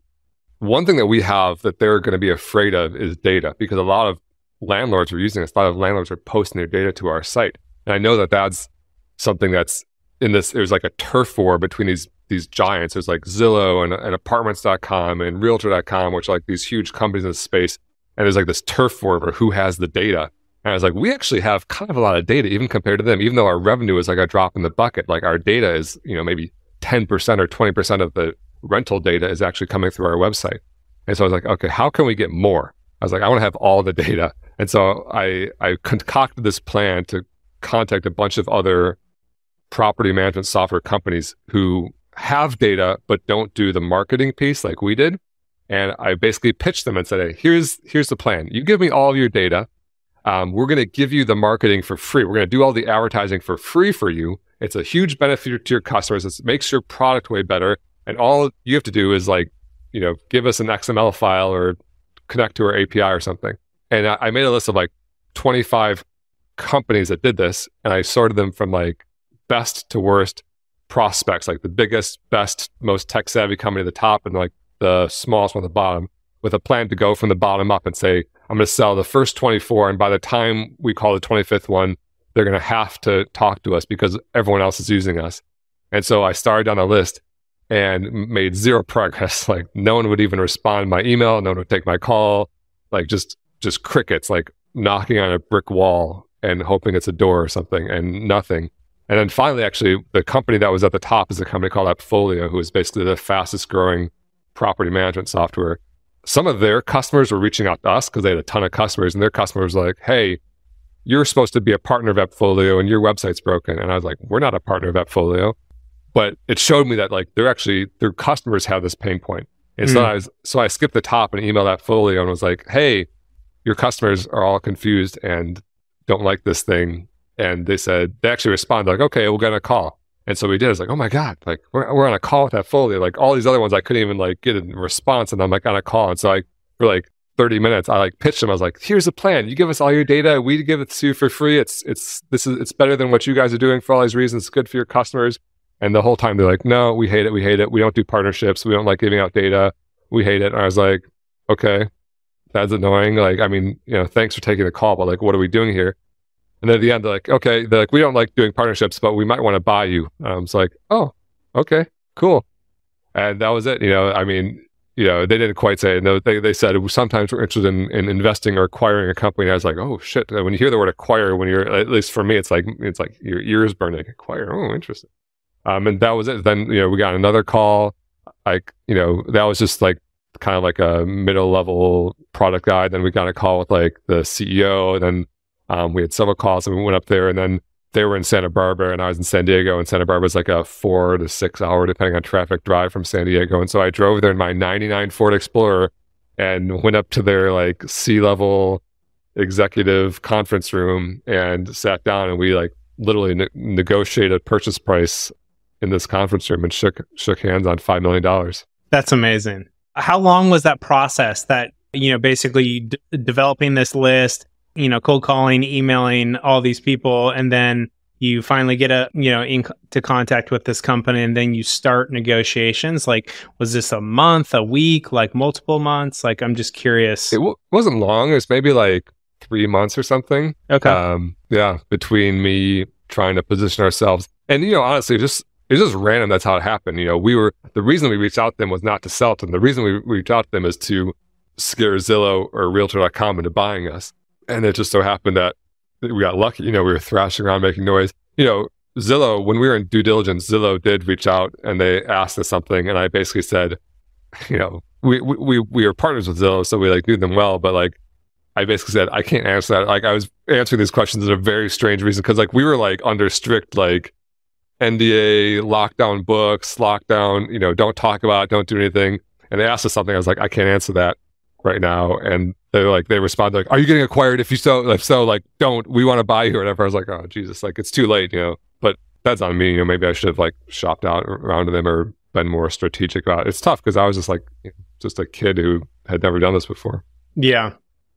one thing that we have that they're going to be afraid of is data, because a lot of landlords are using this. A lot of landlords are posting their data to our site. And I know that that's something that's in this, there's like a turf war between these giants. There's like Zillow and apartments.com and realtor.com, which are like these huge companies in the space. And there's like this turf war over who has the data. And I was like, we actually have kind of a lot of data, even compared to them, even though our revenue is like a drop in the bucket. Like our data is, maybe 10% or 20% of the rental data is actually coming through our website. And so I was like, okay, how can we get more? I was like, I want to have all the data. And so I concocted this plan to contact a bunch of other property management software companies who have data, but don't do the marketing piece like we did. And I basically pitched them and said, hey, here's the plan. You give me all of your data. We're going to give you the marketing for free. We're going to do all the advertising for free for you. It's a huge benefit to your customers. It makes your product way better. And all you have to do is give us an XML file or connect to our API or something. And I made a list of 25 companies that did this. And I sorted them from best to worst prospects, like the biggest, best, most tech savvy company at the top and the smallest one at the bottom, with a plan to go from the bottom up and say, I'm going to sell the first 24. And by the time we call the 25th one, they're going to have to talk to us because everyone else is using us. And so I started down a list and made zero progress. No one would even respond to my email. No one would take my call. Just crickets, knocking on a brick wall and hoping it's a door or something, and nothing. And then finally, actually, the company that was at the top is a company called Appfolio, who is basically the fastest growing property management software. Some of their customers were reaching out to us because they had a ton of customers, and their customers were like, hey, you're supposed to be a partner of Appfolio and your website's broken. And I was like, we're not a partner of Appfolio. But it showed me that their customers have this pain point. And so I skipped the top and emailed Appfolio and was like, hey, your customers are all confused and don't like this thing. And they actually responded okay, we'll get a call. And so we did. I was like, oh my God, we're on a call with Appfolio. All these other ones, I couldn't even get a response, and I'm on a call. And so for 30 minutes, I pitched them. I was like, here's the plan. You give us all your data. We give it to you for free. It's better than what you guys are doing for all these reasons. It's good for your customers. And the whole time they're like, no, we hate it. We hate it. We don't do partnerships. We don't like giving out data. We hate it. And I was like, okay, that's annoying. Thanks for taking the call, but what are we doing here? And then at the end, they're like, okay, we don't like doing partnerships, but we might want to buy you. It's like, oh, okay, cool. And that was it. They didn't quite say it. No, they said sometimes we're interested in investing or acquiring a company. And I was like, oh shit. When you hear the word acquire, at least for me, it's like your ears burning. Acquire. Oh, interesting. And that was it. Then, we got another call. That was just kind of a middle level product guy. Then we got a call with the CEO. And then we had several calls, and we went up there, and then they were in Santa Barbara and I was in San Diego, and Santa Barbara is a 4 to 6 hour, depending on traffic, drive from San Diego. And so I drove there in my 99 Ford Explorer and went up to their C-level executive conference room and sat down, and we literally negotiated a purchase price in this conference room and shook hands on $5 million. That's amazing. How long was that process that, basically developing this list, cold calling, emailing all these people, and then you finally get into contact with this company, and then you start negotiations? Was this a month, a week, multiple months? I'm just curious. It wasn't long. It was maybe 3 months or something. Okay. Between me trying to position ourselves. And, honestly, it's just random. That's how it happened. The reason we reached out to them was not to sell to them. The reason we reached out to them is to scare Zillow or Realtor.com into buying us. And it just so happened that we got lucky. We were thrashing around, making noise. Zillow, when we were in due diligence, Zillow did reach out and they asked us something. And I basically said, we are partners with Zillow, so we knew them well. But I basically said, I can't answer that. I was answering these questions in a very strange reason, because we were under strict NDA, lockdown books, lockdown, don't talk about it, don't do anything. And they asked us something. I was like, I can't answer that right now. And they responded are you getting acquired? If don't, we want to buy you or whatever. I was like, oh Jesus, it's too late, but that's on me. Maybe I should have shopped out around to them or been more strategic about it. It's tough because I was just just a kid who had never done this before. Yeah.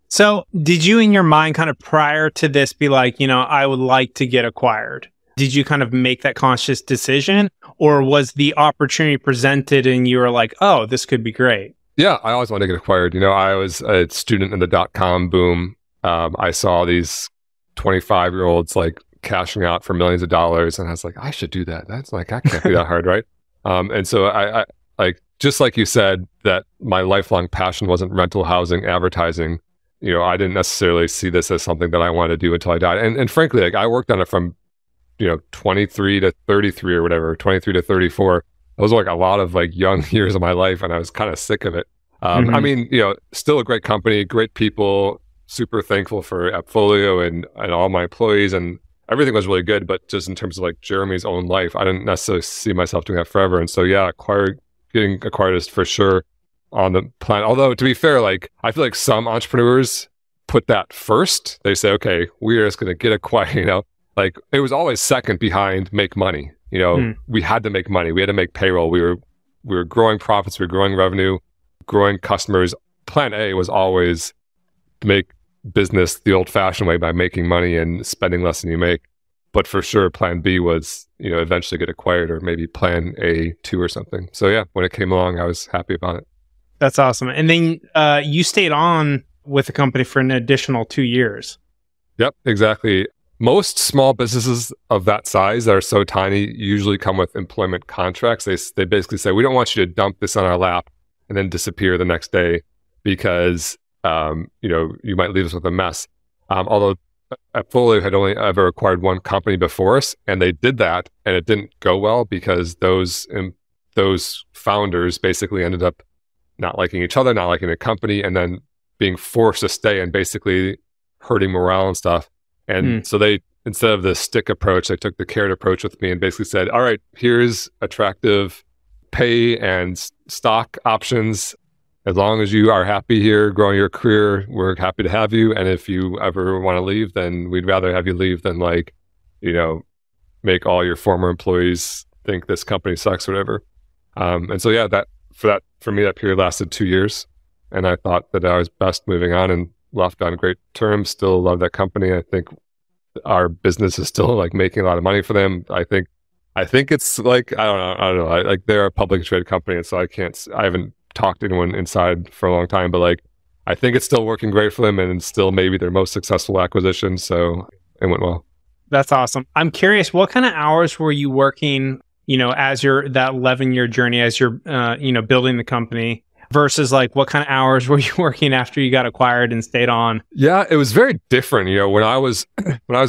So did you in your mind kind of prior to this be I would like to get acquired? Did you kind of make that conscious decision, or was the opportunity presented and you were like, oh, this could be great? Yeah, I always wanted to get acquired. I was a student in the .com boom. I saw these 25-year-olds cashing out for millions of dollars, and I was like, I should do that. That's that can't be that hard, right? And so I just like you said, that my lifelong passion wasn't rental housing advertising. I didn't necessarily see this as something that I wanted to do until I died. And frankly, like I worked on it from, 23 to 33 or whatever, 23 to 34. Those were like a lot of like young years of my life, and I was kind of sick of it. I mean, still a great company, great people, super thankful for AppFolio and all my employees, and everything was really good. But just in terms of like Jeremy's own life, I didn't necessarily see myself doing that forever. And so, yeah, getting acquired is for sure on the plan. Although, to be fair, like I feel like some entrepreneurs put that first. They say, okay, we're just going to get acquired, like it was always second behind make money. We had to make money. We had to make payroll. We were growing profits. We were growing revenue, growing customers. Plan A was always make business the old-fashioned way by making money and spending less than you make. But for sure, plan B was, eventually get acquired, or maybe plan A2 or something. So yeah, when it came along, I was happy about it. That's awesome. And then you stayed on with the company for an additional 2 years. Yep, exactly. Most small businesses of that size that are so tiny usually come with employment contracts. They basically say, we don't want you to dump this on our lap and then disappear the next day because, you might leave us with a mess. Although AppFolio had only ever acquired one company before us, and they did that, and it didn't go well because those founders basically ended up not liking each other, not liking the company, and then being forced to stay and basically hurting morale and stuff. And so they, instead of the stick approach, they took the carrot approach with me and basically said, all right, here's attractive pay and stock options. As long as you are happy here, growing your career, we're happy to have you. And if you ever want to leave, then we'd rather have you leave than make all your former employees think this company sucks or whatever. And so, yeah, for me, that period lasted 2 years. And I thought that I was best moving on and left on great terms. Still love that company. I think our business is still like making a lot of money for them. I think it's like, I don't know. Like they're a publicly traded company. And so I haven't talked to anyone inside for a long time, but like, I think it's still working great for them and still maybe their most successful acquisition. So it went well. That's awesome. I'm curious, what kind of hours were you working, as that 11-year journey, as you're, building the company, versus like what kind of hours were you working after you got acquired and stayed on? Yeah, it was very different. When I was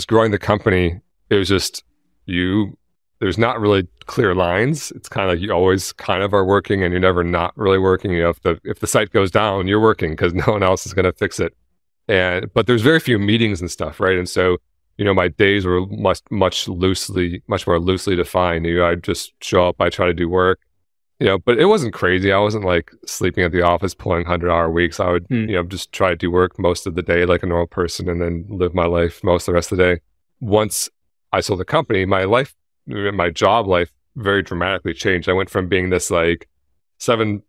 growing the company, it was just there's not really clear lines. It's kind of like you always kind of are working and you're never not really working. If the site goes down, you're working because no one else is going to fix it. But there's very few meetings and stuff, right? And so, my days were much more loosely defined. I'd just show up, I try to do work. But it wasn't crazy. I wasn't like sleeping at the office, pulling 100-hour weeks. I would, just try to do work most of the day like a normal person and then live my life most of the rest of the day. Once I sold the company, my job life very dramatically changed. I went from being this like 7-person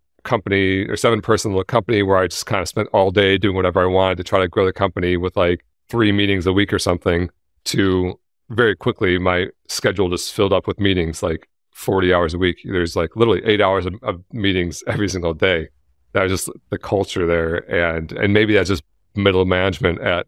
little company where I just kind of spent all day doing whatever I wanted to try to grow the company with like 3 meetings a week or something, to very quickly my schedule just filled up with meetings, like 40 hours a week. There's like literally 8 hours of meetings every single day. That was just the culture there. And maybe that's just middle management at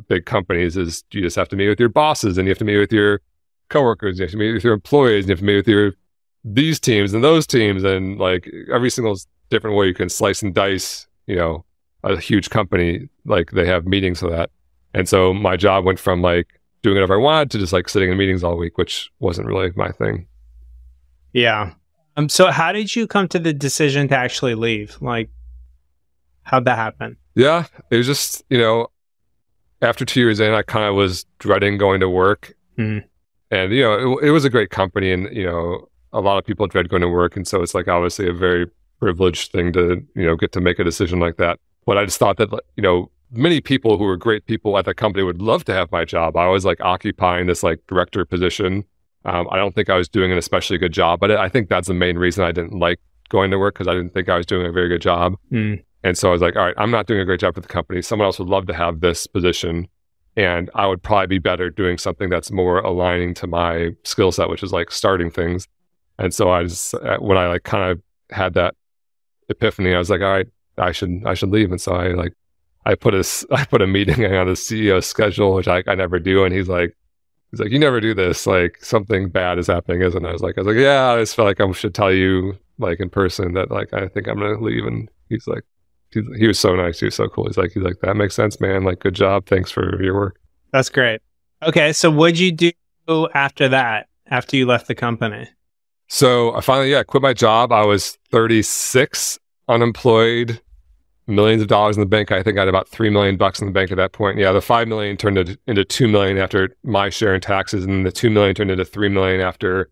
big companies, is you just have to meet with your bosses and you have to meet with your coworkers, you have to meet with your employees, and you have to meet with these teams and those teams, and like every single different way you can slice and dice, a huge company, like they have meetings for that. And so my job went from like doing whatever I wanted to just like sitting in meetings all week, which wasn't really my thing. Yeah. So how did you come to the decision to actually leave? Like, how'd that happen? Yeah, it was just, after 2 years in, I kind of was dreading going to work. And, it was a great company, and, a lot of people dread going to work. And so it's like obviously a very privileged thing to, get to make a decision like that. But I just thought that, many people who were great people at the company would love to have my job. I was like occupying this like director position. I don't think I was doing an especially good job at it. I think that's the main reason I didn't like going to work, because I didn't think I was doing a very good job. And so I was like, all right, I'm not doing a great job for the company. Someone else would love to have this position, and I would probably be better doing something that's more aligning to my skill set, which is like starting things. And so when I like kind of had that epiphany, I was like, all right, I should leave. And so I put a meeting on the CEO's schedule, which I never do. And he's like, you never do this. Like something bad is happening, isn't it? I was like, yeah, I just felt like I should tell you like in person that like I think I'm gonna leave. And he's like, he was so nice. He was so cool. He's like, that makes sense, man. Like, good job. Thanks for your work. That's great. Okay. So what'd you do after that, after you left the company? So I finally, quit my job. I was 36, unemployed, millions of dollars in the bank. I think I had about $3 million in the bank at that point. Yeah, the $5 million turned into $2 million after my share in taxes, and the $2 million turned into $3 million after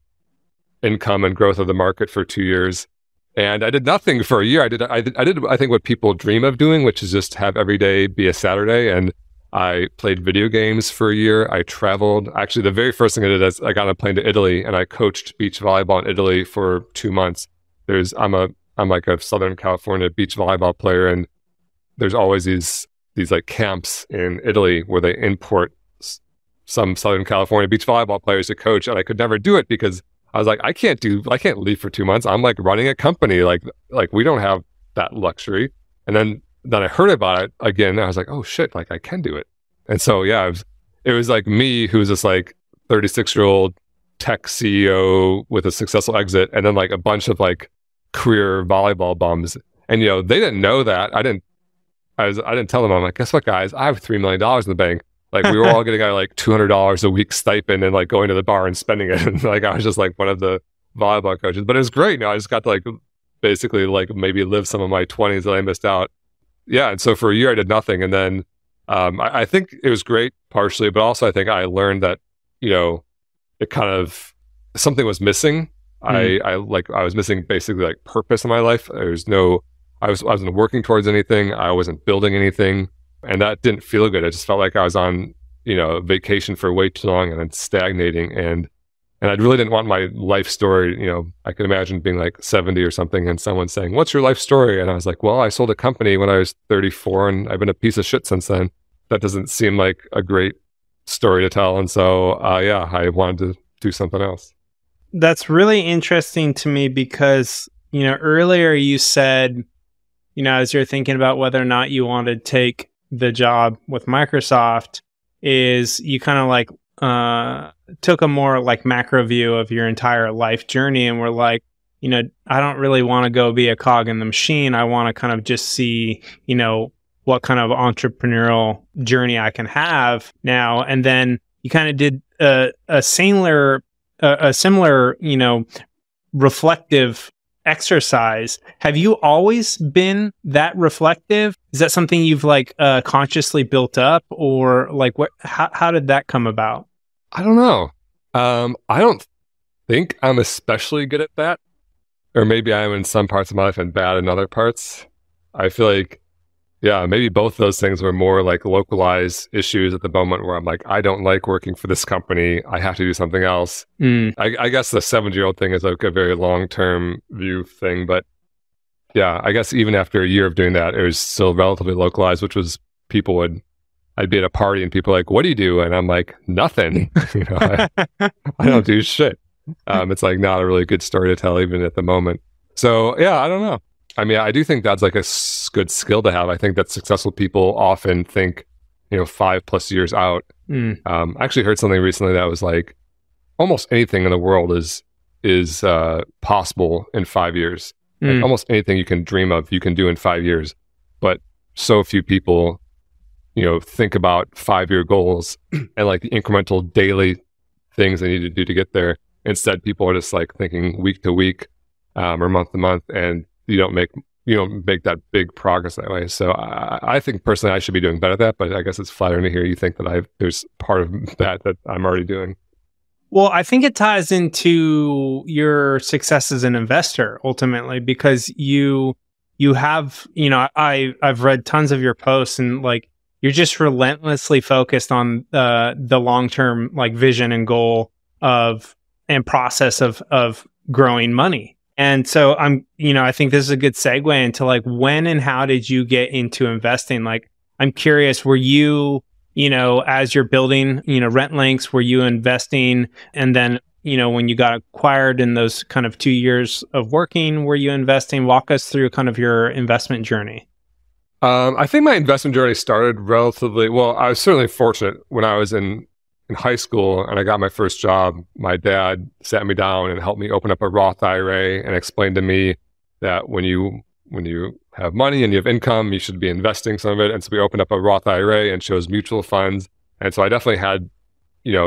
income and growth of the market for 2 years. And I did nothing for a year. I did I think what people dream of doing, which is just have every day be a Saturday. And I played video games for a year. I traveled. Actually, the very first thing I did is I got on a plane to Italy, and I coached beach volleyball in Italy for 2 months. I'm like a Southern California beach volleyball player, and there's always these like camps in Italy where they import some Southern California beach volleyball players to coach, and I could never do it because I was like, I can't leave for 2 months. I'm like running a company, like we don't have that luxury. And then I heard about it again, and I was like, oh shit, like I can do it. And so yeah, it was like me, who was this like 36-year-old tech CEO with a successful exit, and then like a bunch of like career volleyball bums. And they didn't know that. I didn't tell them. I'm like, guess what, guys? I have $3 million in the bank. Like, we were all getting like $200 a week stipend and like going to the bar and spending it. And like, I was just like one of the volleyball coaches. But it was great. I just got to like basically like maybe live some of my 20s that I missed out. Yeah. And so for a year I did nothing. And then I think it was great partially, but also I think I learned that, it kind of, something was missing. I was missing basically like purpose in my life. I wasn't working towards anything. I wasn't building anything, and that didn't feel good. I just felt like I was on, vacation for way too long and then stagnating. And I really didn't want my life story. I could imagine being like 70 or something and someone saying, "What's your life story?" And I was like, "Well, I sold a company when I was 34 and I've been a piece of shit since then." That doesn't seem like a great story to tell. And so, I wanted to do something else. That's really interesting to me because, earlier you said, as you're thinking about whether or not you want to take the job with Microsoft, is you kind of like took a more like macro view of your entire life journey, and were like, I don't really want to go be a cog in the machine. I want to kind of just see, what kind of entrepreneurial journey I can have now. And then you kind of did a similar, reflective exercise. Have you always been that reflective? Is that something you've like consciously built up, or like how did that come about? I don't know. I don't think I'm especially good at that, or maybe I am in some parts of my life and bad in other parts. I feel like, maybe both of those things were more like localized issues at the moment where I'm like, I don't like working for this company. I have to do something else. I guess the 70-year-old thing is like a very long-term view thing. But yeah, I guess even after a year of doing that, it was still relatively localized, which was I'd be at a party and people are like, "What do you do?" And I'm like, "Nothing." I don't do shit. It's like not a really good story to tell even at the moment. So yeah, I don't know. I mean, I do think that's like a good skill to have. I think that successful people often think, 5+ years out. I actually heard something recently that was like, almost anything in the world is possible in 5 years. Like almost anything you can dream of, you can do in 5 years. But so few people, think about 5-year goals and like the incremental daily things they need to do to get there. Instead, people are just like thinking week to week or month to month, and you don't make that big progress that way. So I think personally I should be doing better at that, but I guess it's flattering to hear you think that there's part of that I'm already doing. Well, I think it ties into your success as an investor ultimately, because you have, I've read tons of your posts, and like you're just relentlessly focused on the long-term like vision and goal and process of growing money. And so I think this is a good segue into like, when and how did you get into investing? Like, I'm curious, were you, as you're building, RentLinks, were you investing? And then, when you got acquired in those kind of 2 years of working, were you investing? Walk us through kind of your investment journey. I think my investment journey started relatively, well, I was certainly fortunate when I was in high school and I got my first job. My dad sat me down and helped me open up a Roth IRA and explained to me that when you when you have money and you have income, you should be investing some of it. And so we opened up a Roth IRA and chose mutual funds. And so I definitely had,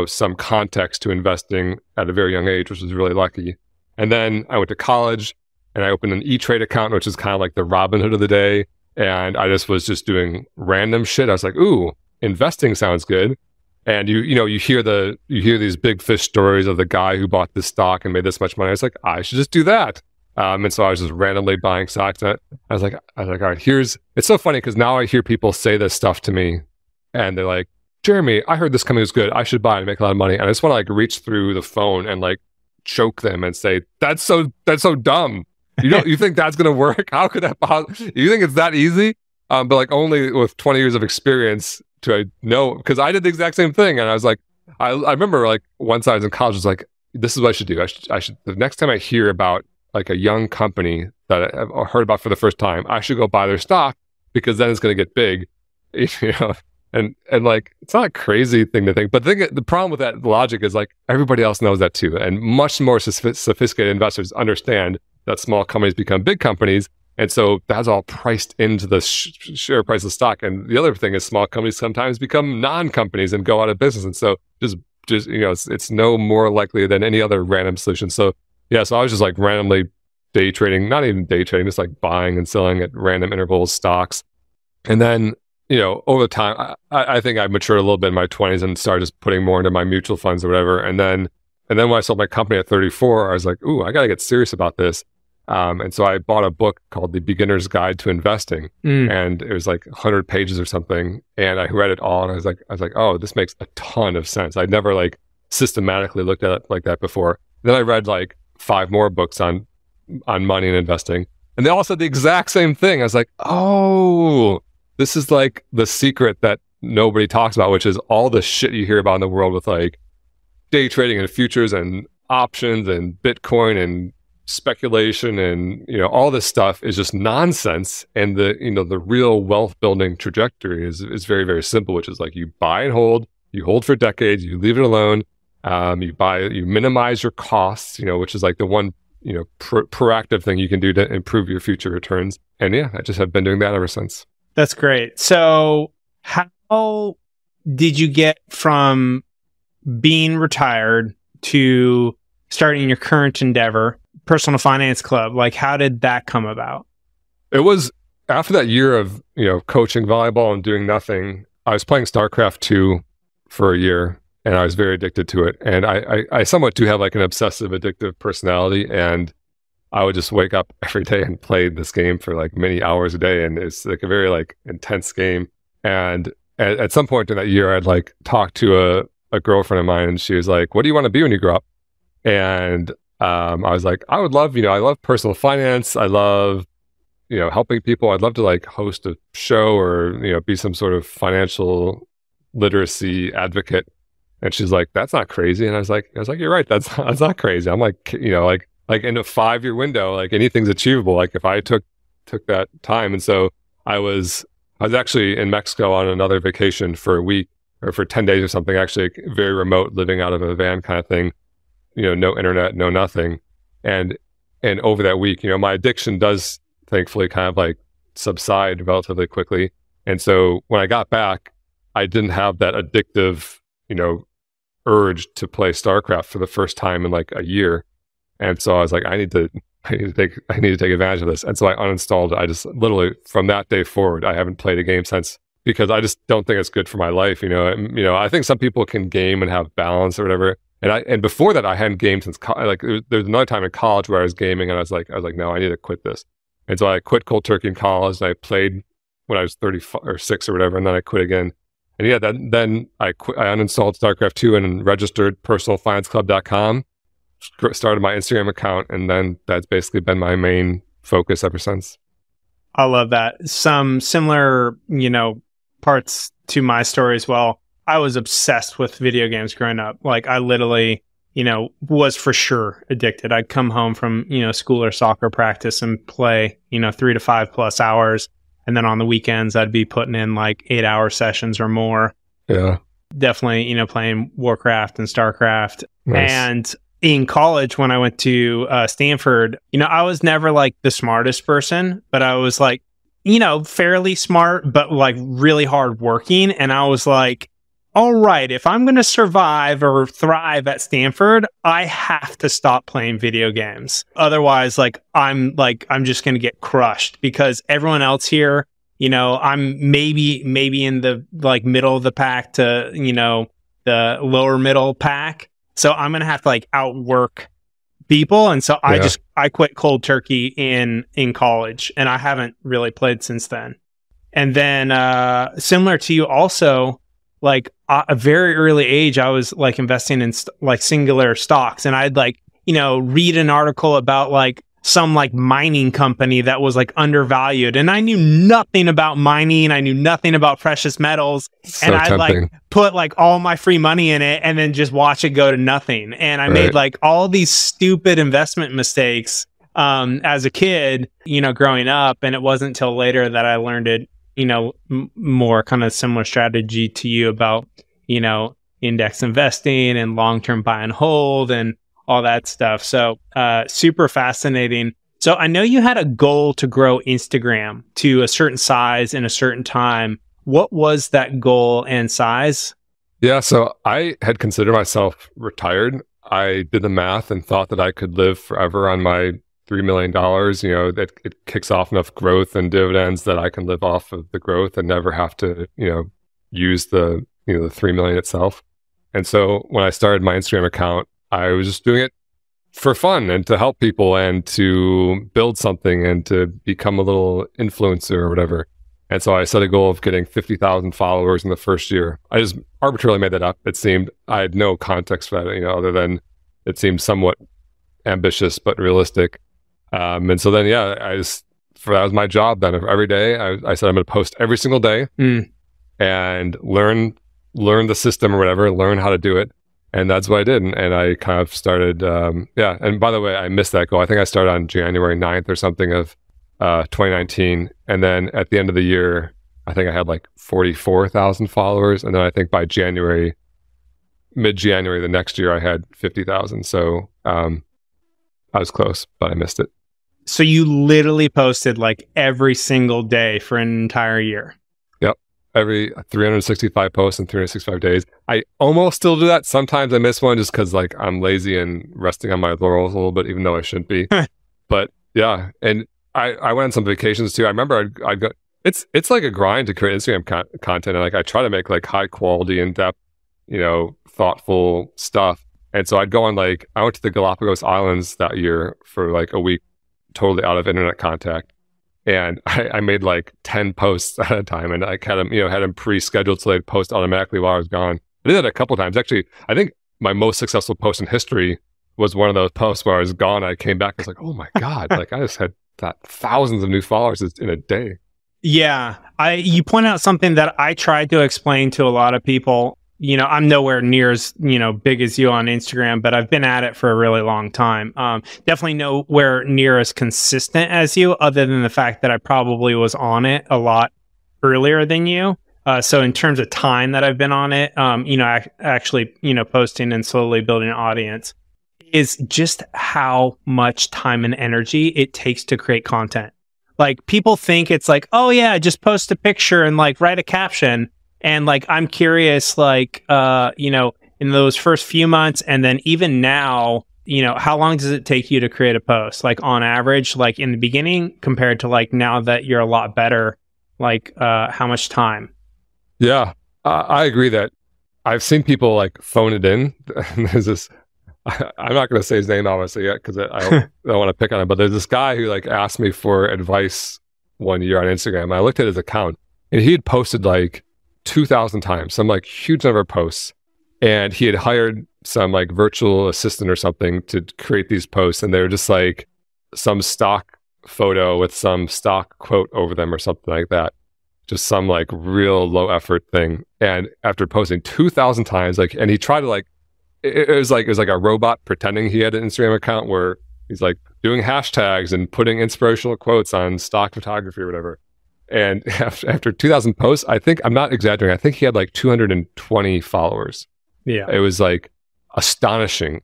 some context to investing at a very young age, which was really lucky. And then I went to college and I opened an E-Trade account, which is kind of like the Robinhood of the day. And I was just doing random shit. I was like, ooh, investing sounds good. And you hear these big fish stories of the guy who bought this stock and made this much money. I was like, I should just do that. And so I was just randomly buying stocks. And I was like, all right, it's so funny because now I hear people say this stuff to me and they're like, Jeremy, I heard this company was good. I should buy it and make a lot of money. And I just want to like reach through the phone and like choke them and say, that's so dumb. You think that's going to work? How could that possibly? You think it's that easy? But like only with 20 years of experience to I know, because I did the exact same thing. And I was like, I remember like once I was in college, I was like, this is what I should do. I should the next time I hear about like a young company that I've heard about for the first time, I should go buy their stock because then it's going to get big, and like, it's not a crazy thing to think, but the problem with that logic is like everybody else knows that too. And much more sophisticated investors understand that small companies become big companies. And so that's all priced into the share price of stock. And the other thing is small companies sometimes become non-companies and go out of business. And so just it's no more likely than any other random solution. So yeah, so I was just like randomly day trading, not even day trading, just like buying and selling at random intervals stocks. And then, over time, I think I matured a little bit in my 20s and started just putting more into my mutual funds or whatever. And then when I sold my company at 34, I was like, ooh, I got to get serious about this. And so I bought a book called The Beginner's Guide to Investing. And it was like 100 pages or something. And I read it all and I was like, oh, this makes a ton of sense. I'd never like systematically looked at it like that before. Then I read like 5 more books on money and investing. And they all said the exact same thing. I was like, oh, this is like the secret that nobody talks about, which is all the shit you hear about in the world with like day trading and futures and options and Bitcoin and speculation and all this stuff is just nonsense. And the real wealth building trajectory is very, very simple, which is like you buy and hold, you hold for decades, you leave it alone, you minimize your costs, which is like the one proactive thing you can do to improve your future returns. And yeah, I just have been doing that ever since. That's great. So how did you get from being retired to starting your current endeavor, Personal Finance Club? Like, how did that come about? It was after that year of, coaching volleyball and doing nothing. I was playing StarCraft 2 for a year and I was very addicted to it. And I somewhat do have like an obsessive addictive personality. And I would just wake up every day and play this game for like many hours a day. And it's like a very like intense game. And at some point in that year, I'd like talked to a girlfriend of mine and she was like, what do you want to be when you grow up? And I was like, I would love, I love personal finance. I love, helping people. I'd love to like host a show or, be some sort of financial literacy advocate. And she's like, that's not crazy. And I was like, you're right. That's not crazy. I'm like, like in a 5-year window, like anything's achievable. Like if I took that time. And so I was actually in Mexico on another vacation for a week or for 10 days or something, actually very remote, living out of a van kind of thing, no internet, no nothing. And over that week, my addiction does thankfully kind of like subside relatively quickly. And so when I got back, I didn't have that addictive, urge to play StarCraft for the first time in like a year. And so I was like, I need to take advantage of this. And so I uninstalled it. I just literally from that day forward, I haven't played a game since because I just don't think it's good for my life. I think some people can game and have balance or whatever. And before that, I hadn't gamed since like there's another time in college where I was gaming and I was like, no, I need to quit this. And so I quit cold turkey in college and I played when I was 35 or 6 or whatever. And then I quit again. And yeah, then I uninstalled StarCraft 2 and registered personalfinanceclub.com. Started my Instagram account, and then that's basically been my main focus ever since. I love that. Some similar, parts to my story as well. I was obsessed with video games growing up. Like I literally, was for sure addicted. I'd come home from, school or soccer practice and play, 3 to 5 plus hours. And then on the weekends, I'd be putting in like 8-hour sessions or more. Yeah. Definitely, playing Warcraft and StarCraft. Nice. And in college when I went to Stanford, I was never like the smartest person, but I was like, fairly smart, but like really hardworking. And I was like, all right, if I'm going to survive or thrive at Stanford, I have to stop playing video games. Otherwise, I'm just going to get crushed because everyone else here, I'm maybe in the like middle of the pack to, the lower middle pack. So I'm going to have to like outwork people. And so I quit cold turkey in college, and I haven't really played since then. And then similar to you also, like a very early age, I was like investing in like singular stocks, and I'd like, read an article about like some like mining company that was like undervalued, and I knew nothing about mining. I knew nothing about precious metals, So and I'd tempting. like put like all my free money in it and then just watch it go to nothing. And I made like all these stupid investment mistakes as a kid, growing up. And it wasn't until later that I learned it, more kind of similar strategy to you about, index investing and long-term buy and hold and all that stuff. So super fascinating. So I know you had a goal to grow Instagram to a certain size in a certain time. What was that goal and size? Yeah, so I had considered myself retired. I did the math and thought that I could live forever on my $3 million, that it kicks off enough growth and dividends that I can live off of the growth and never have to, use the 3 million itself. And so when I started my Instagram account, I was just doing it for fun and to help people and to build something and to become a little influencer or whatever. And so I set a goal of getting 50,000 followers in the first year. I just arbitrarily made that up. It seemed, I had no context for that, other than it seemed somewhat ambitious but realistic. And so then, that was my job then. Every day, I said I'm going to post every single day and learn the system or whatever, learn how to do it. And that's what I did. And I kind of started, And by the way, I missed that goal. I think I started on January 9th or something of 2019. And then at the end of the year, I think I had like 44,000 followers. And then I think by mid-January the next year, I had 50,000. So I was close, but I missed it. So you literally posted like every single day for an entire year. Yep. Every 365 posts in 365 days. I almost still do that. Sometimes I miss one just because like I'm lazy and resting on my laurels a little bit, even though I shouldn't be. But yeah. And I went on some vacations too. I remember I'd go, it's like a grind to create Instagram content. And like I try to make like high quality, in-depth, thoughtful stuff. And so I'd go on I went to the Galapagos Islands that year for like a week, totally out of internet contact. And I made like 10 posts at a time, and I had them pre-scheduled so they'd post automatically while I was gone. I did that a couple times. Actually, I think my most successful post in history was one of those posts where I was gone. I came back. I was like, oh my God, like I just had thousands of new followers in a day. Yeah. You point out something that I tried to explain to a lot of people. I'm nowhere near as, big as you on Instagram, but I've been at it for a really long time. Definitely nowhere near as consistent as you, other than the fact that I probably was on it a lot earlier than you. So in terms of time that I've been on it, actually, posting and slowly building an audience, is just how much time and energy it takes to create content. Like people think it's like, oh yeah, just post a picture and like write a caption. And like, I'm curious, like, in those first few months, and then even now, how long does it take you to create a post? Like on average, like in the beginning compared to like now that you're a lot better, like how much time? Yeah, I agree that I've seen people like phone it in. There's this, I'm not going to say his name obviously yet because I don't want to pick on him, but there's this guy who like asked me for advice one year on Instagram. I looked at his account and he had posted like 2,000 times, some like huge number of posts. And he had hired some like virtual assistant or something to create these posts. And they were just like some stock photo with some stock quote over them or something like that. Just some like real low effort thing. And after posting 2,000 times, like, and he tried to like, it was like a robot pretending he had an Instagram account where he's like doing hashtags and putting inspirational quotes on stock photography or whatever. And after 2,000 posts, I think, I'm not exaggerating, I think he had like 220 followers. Yeah. It was like astonishing.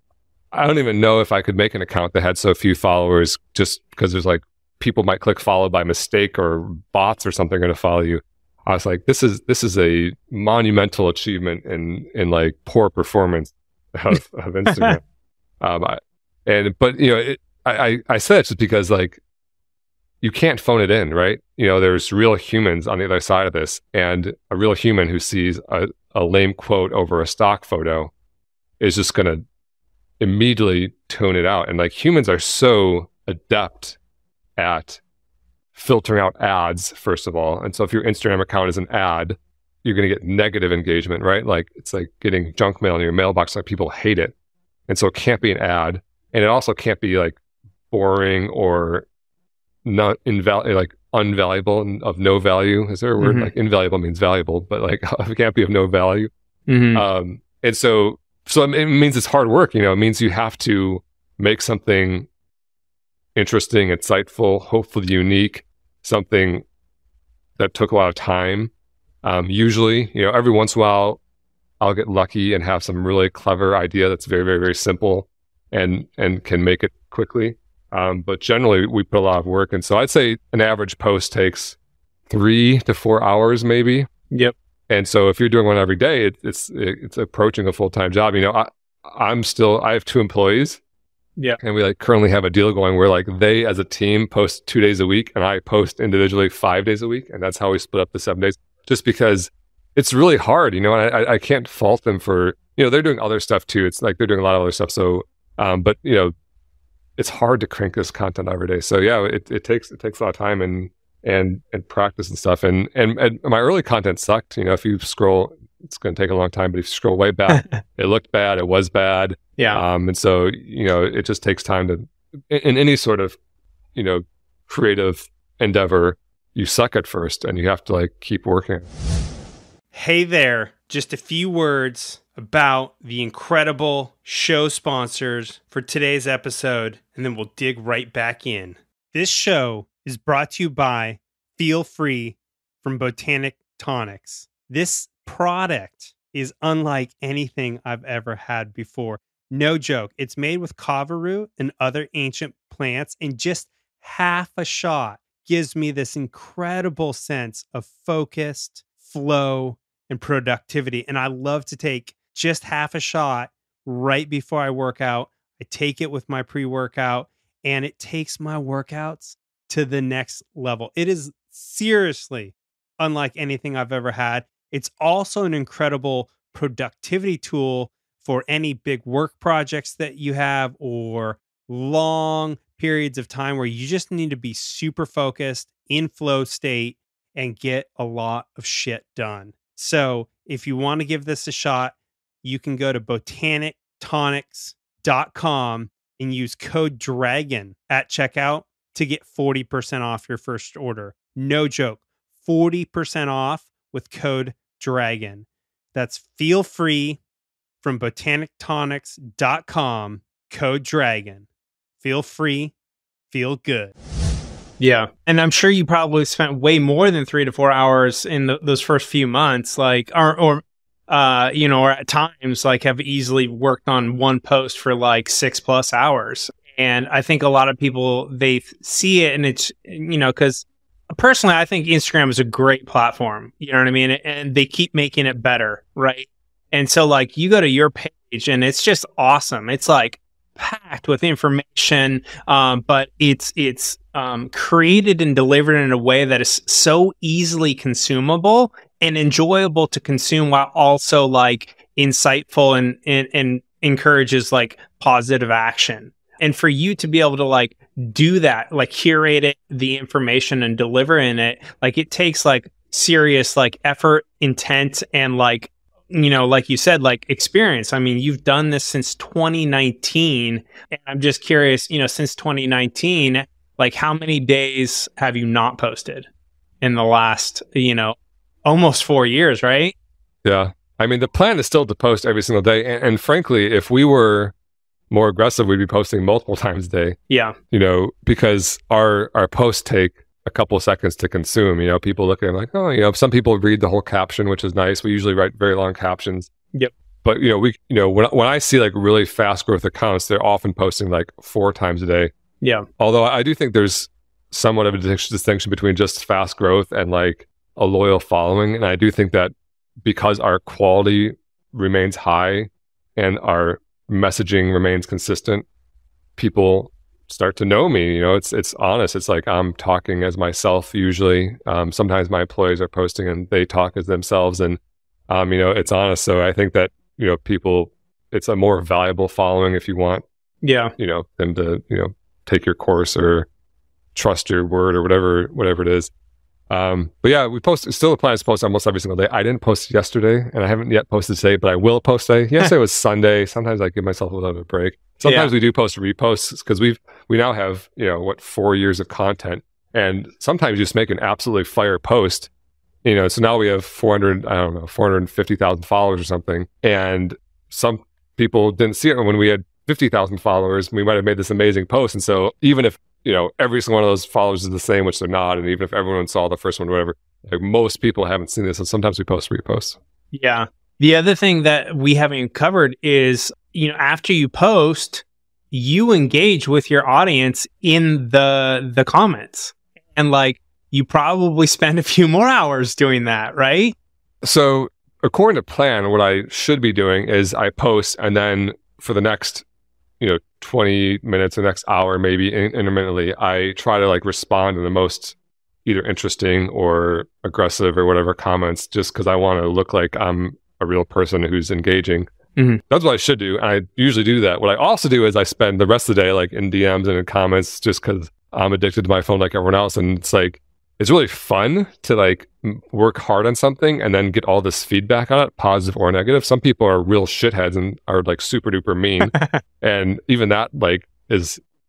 I don't even know if I could make an account that had so few followers, just because there's like people might click follow by mistake, or bots or something are going to follow you. I was like, this is a monumental achievement in like poor performance of Instagram. But you know, I said it just because like you can't phone it in, right? You know, there's real humans on the other side of this, and a real human who sees a lame quote over a stock photo is just going to immediately tune it out. And like humans are so adept at filtering out ads, first of all. And so if your Instagram account is an ad, you're going to get negative engagement, right? Like it's like getting junk mail in your mailbox, like people hate it. And so it can't be an ad. And it also can't be like boring or not like unvaluable and of no value. Is there a word? Like invaluable means valuable, but like it can't be of no value. And so it means it's hard work, you know. It means you have to make something interesting, insightful, hopefully unique, something that took a lot of time. Usually, you know, every once in a while, I'll get lucky and have some really clever idea that's very, very, very simple and can make it quickly. But generally, we put a lot of work. And so I'd say an average post takes 3 to 4 hours, maybe. Yep. And so if you're doing one every day, it's approaching a full-time job. You know, I have 2 employees. Yeah. And we like currently have a deal going where like they as a team post 2 days a week and I post individually 5 days a week. And that's how we split up the 7 days, just because it's really hard, you know, and I can't fault them for, you know, they're doing other stuff too. It's like they're doing a lot of other stuff. So, but you know, it's hard to crank this content every day. So yeah, it takes a lot of time and practice and stuff. And my early content sucked. You know, if you scroll, it's going to take a long time, but if you scroll way back, it looked bad. It was bad. Yeah. And so, you know, it just takes time to, in any sort of, you know, creative endeavor, you suck at first and you have to like keep working. Hey there, just a few words about the incredible show sponsors for today's episode, and then we'll dig right back in. This show is brought to you by Feel Free from Botanic Tonics. This product is unlike anything I've ever had before. No joke. It's made with kava root and other ancient plants, and just half a shot gives me this incredible sense of focused flow and productivity. And I love to take just half a shot right before I work out. I take it with my pre-workout, and it takes my workouts to the next level. It is seriously unlike anything I've ever had. It's also an incredible productivity tool for any big work projects that you have, or long periods of time where you just need to be super focused in flow state and get a lot of shit done. So if you want to give this a shot, you can go to botanictonics.com and use code DRAGON at checkout to get 40% off your first order. No joke. 40% off with code DRAGON. That's Feel Free from botanictonics.com, code DRAGON. Feel free, feel good. Yeah. And I'm sure you probably spent way more than 3 to 4 hours in those first few months, like, or at times like have easily worked on one post for like 6+ hours. And I think a lot of people, they see it and it's, you know, because personally, I think Instagram is a great platform, you know what I mean? And they keep making it better, right? And so like you go to your page and it's just awesome. It's like packed with information, but it's created and delivered in a way that is so easily consumable and enjoyable to consume, while also like insightful and encourages like positive action. And for you to be able to like do that, like curate it, the information and deliver in it, like it takes like serious like effort, intent, and like, you know, like you said, like experience. I mean, you've done this since 2019. And I'm just curious, you know, since 2019, like how many days have you not posted in the last, you know, almost 4 years, right? Yeah. I mean, the plan is still to post every single day. And frankly, if we were more aggressive, we'd be posting multiple times a day. Yeah. You know, because our posts take a couple of seconds to consume. You know, people look at it like, oh, you know, some people read the whole caption, which is nice. We usually write very long captions. Yep. But when I see like really fast growth accounts, they're often posting like 4 times a day. Yeah. Although I do think there's somewhat of a distinction between just fast growth and like a loyal following. And I do think that because our quality remains high and our messaging remains consistent, people start to know me. It's honest. It's like I'm talking as myself usually. Sometimes my employees are posting and they talk as themselves, and it's honest. So I think that people, it's a more valuable following if you want them to take your course or trust your word or whatever it is. But yeah, we post, still the plan is to post almost every single day. I didn't post yesterday and I haven't yet posted today, but I will post today. Yesterday was Sunday. Sometimes I give myself a little bit of a break. Sometimes we do post reposts because we now have, 4 years of content, and sometimes you just make an absolutely fire post, so now we have 450,000 followers or something. And some people didn't see it when we had 50,000 followers. We might have made this amazing post. And so even if, every single one of those followers is the same, which they're not, and even if everyone saw the first one, whatever, like most people haven't seen this. So sometimes we post reposts. Yeah. The other thing that we haven't covered is, after you post, you engage with your audience in the comments, and like you probably spend a few more hours doing that, right? So according to plan, what I should be doing is I post, and then for the next 20 minutes, the next hour, maybe intermittently, I try to like respond to the most either interesting or aggressive or whatever comments, just because I want to look like I'm a real person who's engaging. Mm-hmm. That's what I should do. And I usually do that. What I also do is I spend the rest of the day like in DMs and in comments, just because I'm addicted to my phone like everyone else. And it's like, it's really fun to like work hard on something and then get all this feedback on it, positive or negative. Some people are real shitheads and are like super duper mean. And even that like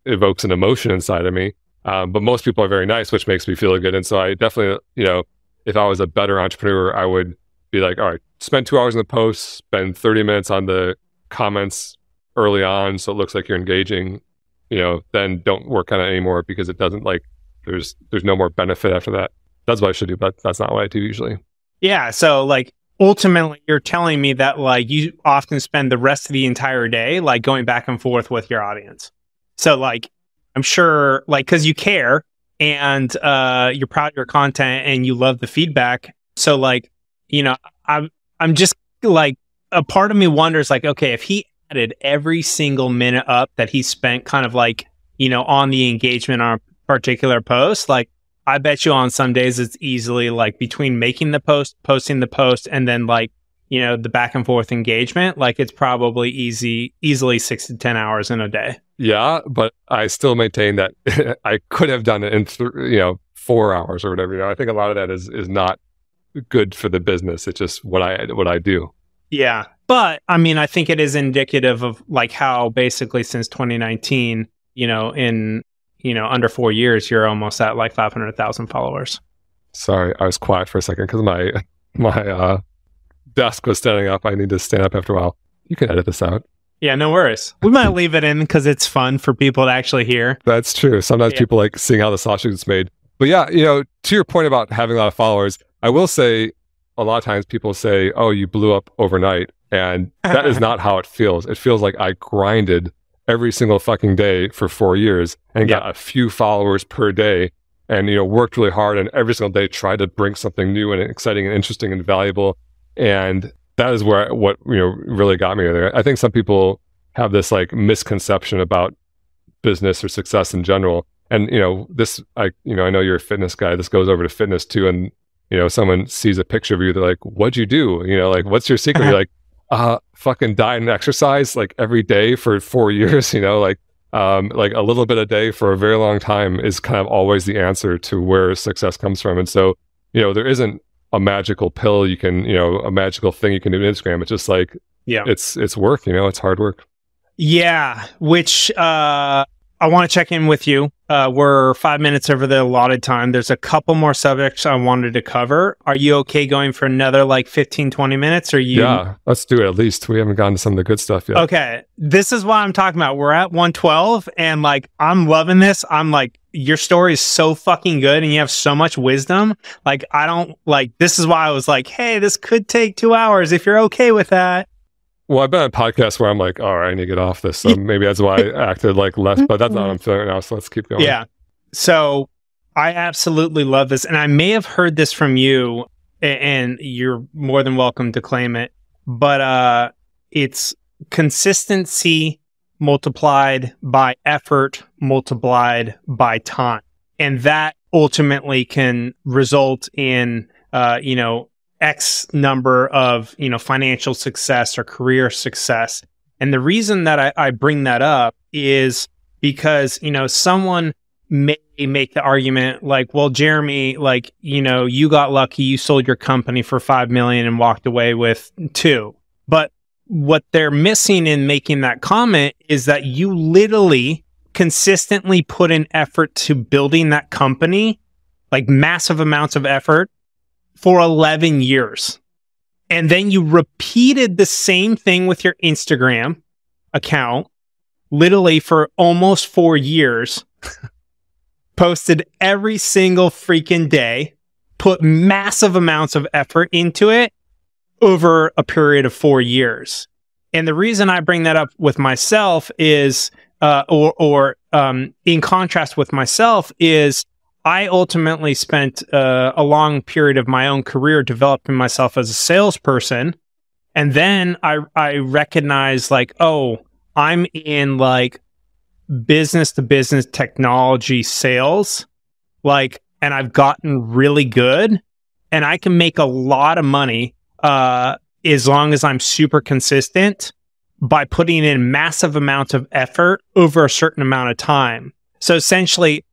evokes an emotion inside of me. But most people are very nice, which makes me feel good. And so I definitely, if I was a better entrepreneur, I would be like, all right, spend 2 hours in the post, spend 30 minutes on the comments early on, so it looks like you're engaging, then don't work on it anymore, because it doesn't like, there's no more benefit after that. That's what I should do, but that's not what I do usually. Yeah. So like ultimately you're telling me that like you often spend the rest of the entire day like going back and forth with your audience. So like I'm sure like, cause you care and you're proud of your content and you love the feedback. So like, I'm just like, a part of me wonders like, okay, if he added every single minute up that he spent kind of like, on the engagement on a particular post, like I bet you on some days it's easily like between making the post, posting the post, and then like, the back and forth engagement, like it's probably easily 6 to 10 hours in a day. Yeah. But I still maintain that I could have done it in 4 hours or whatever. I think a lot of that is not good for the business. It's just what I do. Yeah. But I mean, I think it is indicative of like how basically since 2019, in under 4 years, you're almost at like 500,000 followers. Sorry, I was quiet for a second because my desk was standing up. I need to stand up after a while. You can edit this out. Yeah, no worries. We might leave it in because it's fun for people to actually hear. That's true. Sometimes people like seeing how the sausage is made. But yeah, to your point about having a lot of followers, I will say a lot of times people say, oh, you blew up overnight. And that is not how it feels. It feels like I grinded every single fucking day for 4 years and got a few followers per day and, worked really hard, and every single day tried to bring something new and exciting and interesting and valuable. And that is what really got me there. I think some people have this like misconception about business or success in general. And, I know you're a fitness guy. This goes over to fitness too. And, someone sees a picture of you, they're like, what'd you do? Like, what's your secret? You're like, fucking diet and exercise like every day for 4 years, like a little bit a day for a very long time is kind of always the answer to where success comes from. And so, there isn't a magical pill you can, a magical thing you can do on Instagram. It's just like, it's work, it's hard work. Yeah. Which, I want to check in with you. We're 5 minutes over the allotted time. There's a couple more subjects I wanted to cover. Are you okay going for another like 15, 20 minutes? Yeah, let's do it at least. We haven't gotten to some of the good stuff yet. Okay. This is what I'm talking about. We're at 112 and like, I'm loving this. I'm like, your story is so fucking good and you have so much wisdom. Like, I don't like, this is why I was like, hey, this could take 2 hours if you're okay with that. Well, I've been on podcasts where I'm like, all right, I need to get off this. So maybe that's why I acted like less, but that's not what I'm feeling right now. So let's keep going. Yeah. So I absolutely love this. And I may have heard this from you, and you're more than welcome to claim it. But it's consistency multiplied by effort multiplied by time. And that ultimately can result in, X number of, financial success or career success. And the reason that I bring that up is because, someone may make the argument like, well, Jeremy, like, you got lucky, you sold your company for 5 million and walked away with 2. But what they're missing in making that comment is that you literally consistently put in effort to building that company, like massive amounts of effort, for 11 years. And then you repeated the same thing with your Instagram account, literally for almost 4 years, posted every single freaking day, put massive amounts of effort into it over a period of 4 years. And the reason I bring that up with myself is, in contrast with myself, is I ultimately spent a long period of my own career developing myself as a salesperson. And then I recognized like, oh, I'm in like business to business technology sales, like, and I've gotten really good and I can make a lot of money as long as I'm super consistent by putting in massive amounts of effort over a certain amount of time. So essentially,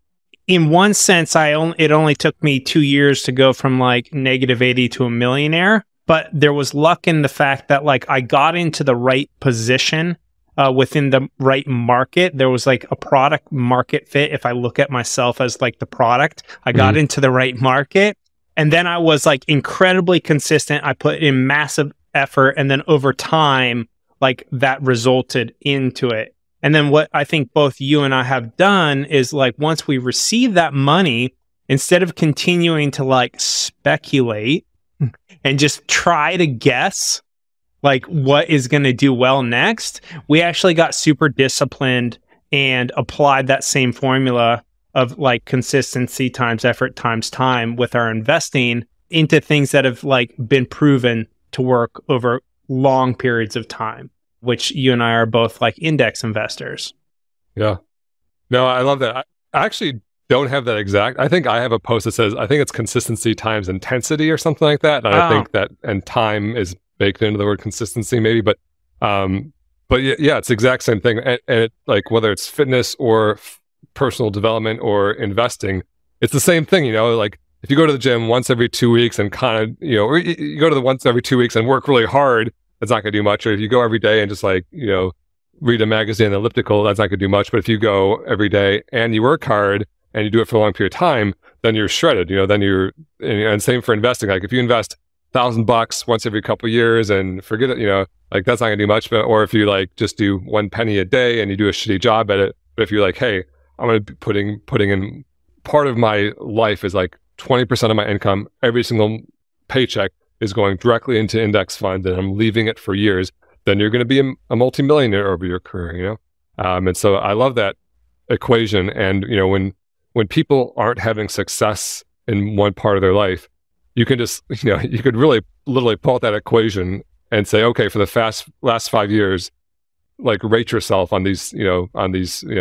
in one sense, it only took me 2 years to go from like -80 to a millionaire, but there was luck in the fact that like I got into the right position within the right market. There was like a product market fit. If I look at myself as like the product, I got into the right market. And then I was like incredibly consistent. I put in massive effort. And then over time, like that resulted into it. And then what I think both you and I have done is like, once we receive that money, instead of continuing to like speculate and just try to guess like what is going to do well next, we actually got super disciplined and applied that same formula of like consistency times effort times time with our investing into things that have like been proven to work over long periods of time, which you and I are both like index investors. Yeah. No, I love that. I actually don't have that exact. I think I have a post that says, I think it's consistency times intensity or something like that. And I think that, and time is baked into the word consistency maybe, but yeah, it's the exact same thing. And it, like, whether it's fitness or personal development or investing, it's the same thing, like if you go to the gym once every 2 weeks and kind of, or you go to the once every 2 weeks and work really hard, that's not going to do much. Or if you go every day and just like, read a magazine, elliptical, that's not going to do much. But if you go every day and you work hard and you do it for a long period of time, then you're shredded, then and same for investing. Like if you invest $1,000 once every couple of years and forget it, like that's not going to do much. But, or if you like just do 1 penny a day and you do a shitty job at it. But if you're like, hey, I'm going to be putting in part of my life is like 20% of my income, every single paycheck is going directly into index funds and I'm leaving it for years, then you're going to be a multimillionaire over your career, And so I love that equation. And, when people aren't having success in one part of their life, you can just, you could really literally pull out that equation and say, okay, for the last 5 years, like rate yourself on these,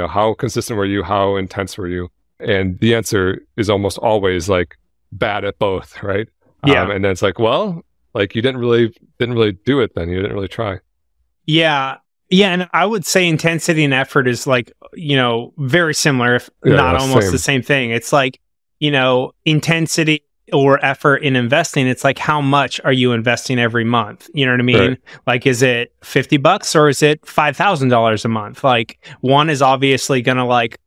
how consistent were you? How intense were you? And the answer is almost always like bad at both, right? Yeah. And then it's like, well, like you didn't really do it then. You didn't really try. Yeah. Yeah. And I would say intensity and effort is like, very similar, if not almost the same thing. It's like, intensity or effort in investing. It's like, how much are you investing every month? You know what I mean? Right. Like, is it $50 or is it $5,000 a month? Like one is obviously going to like,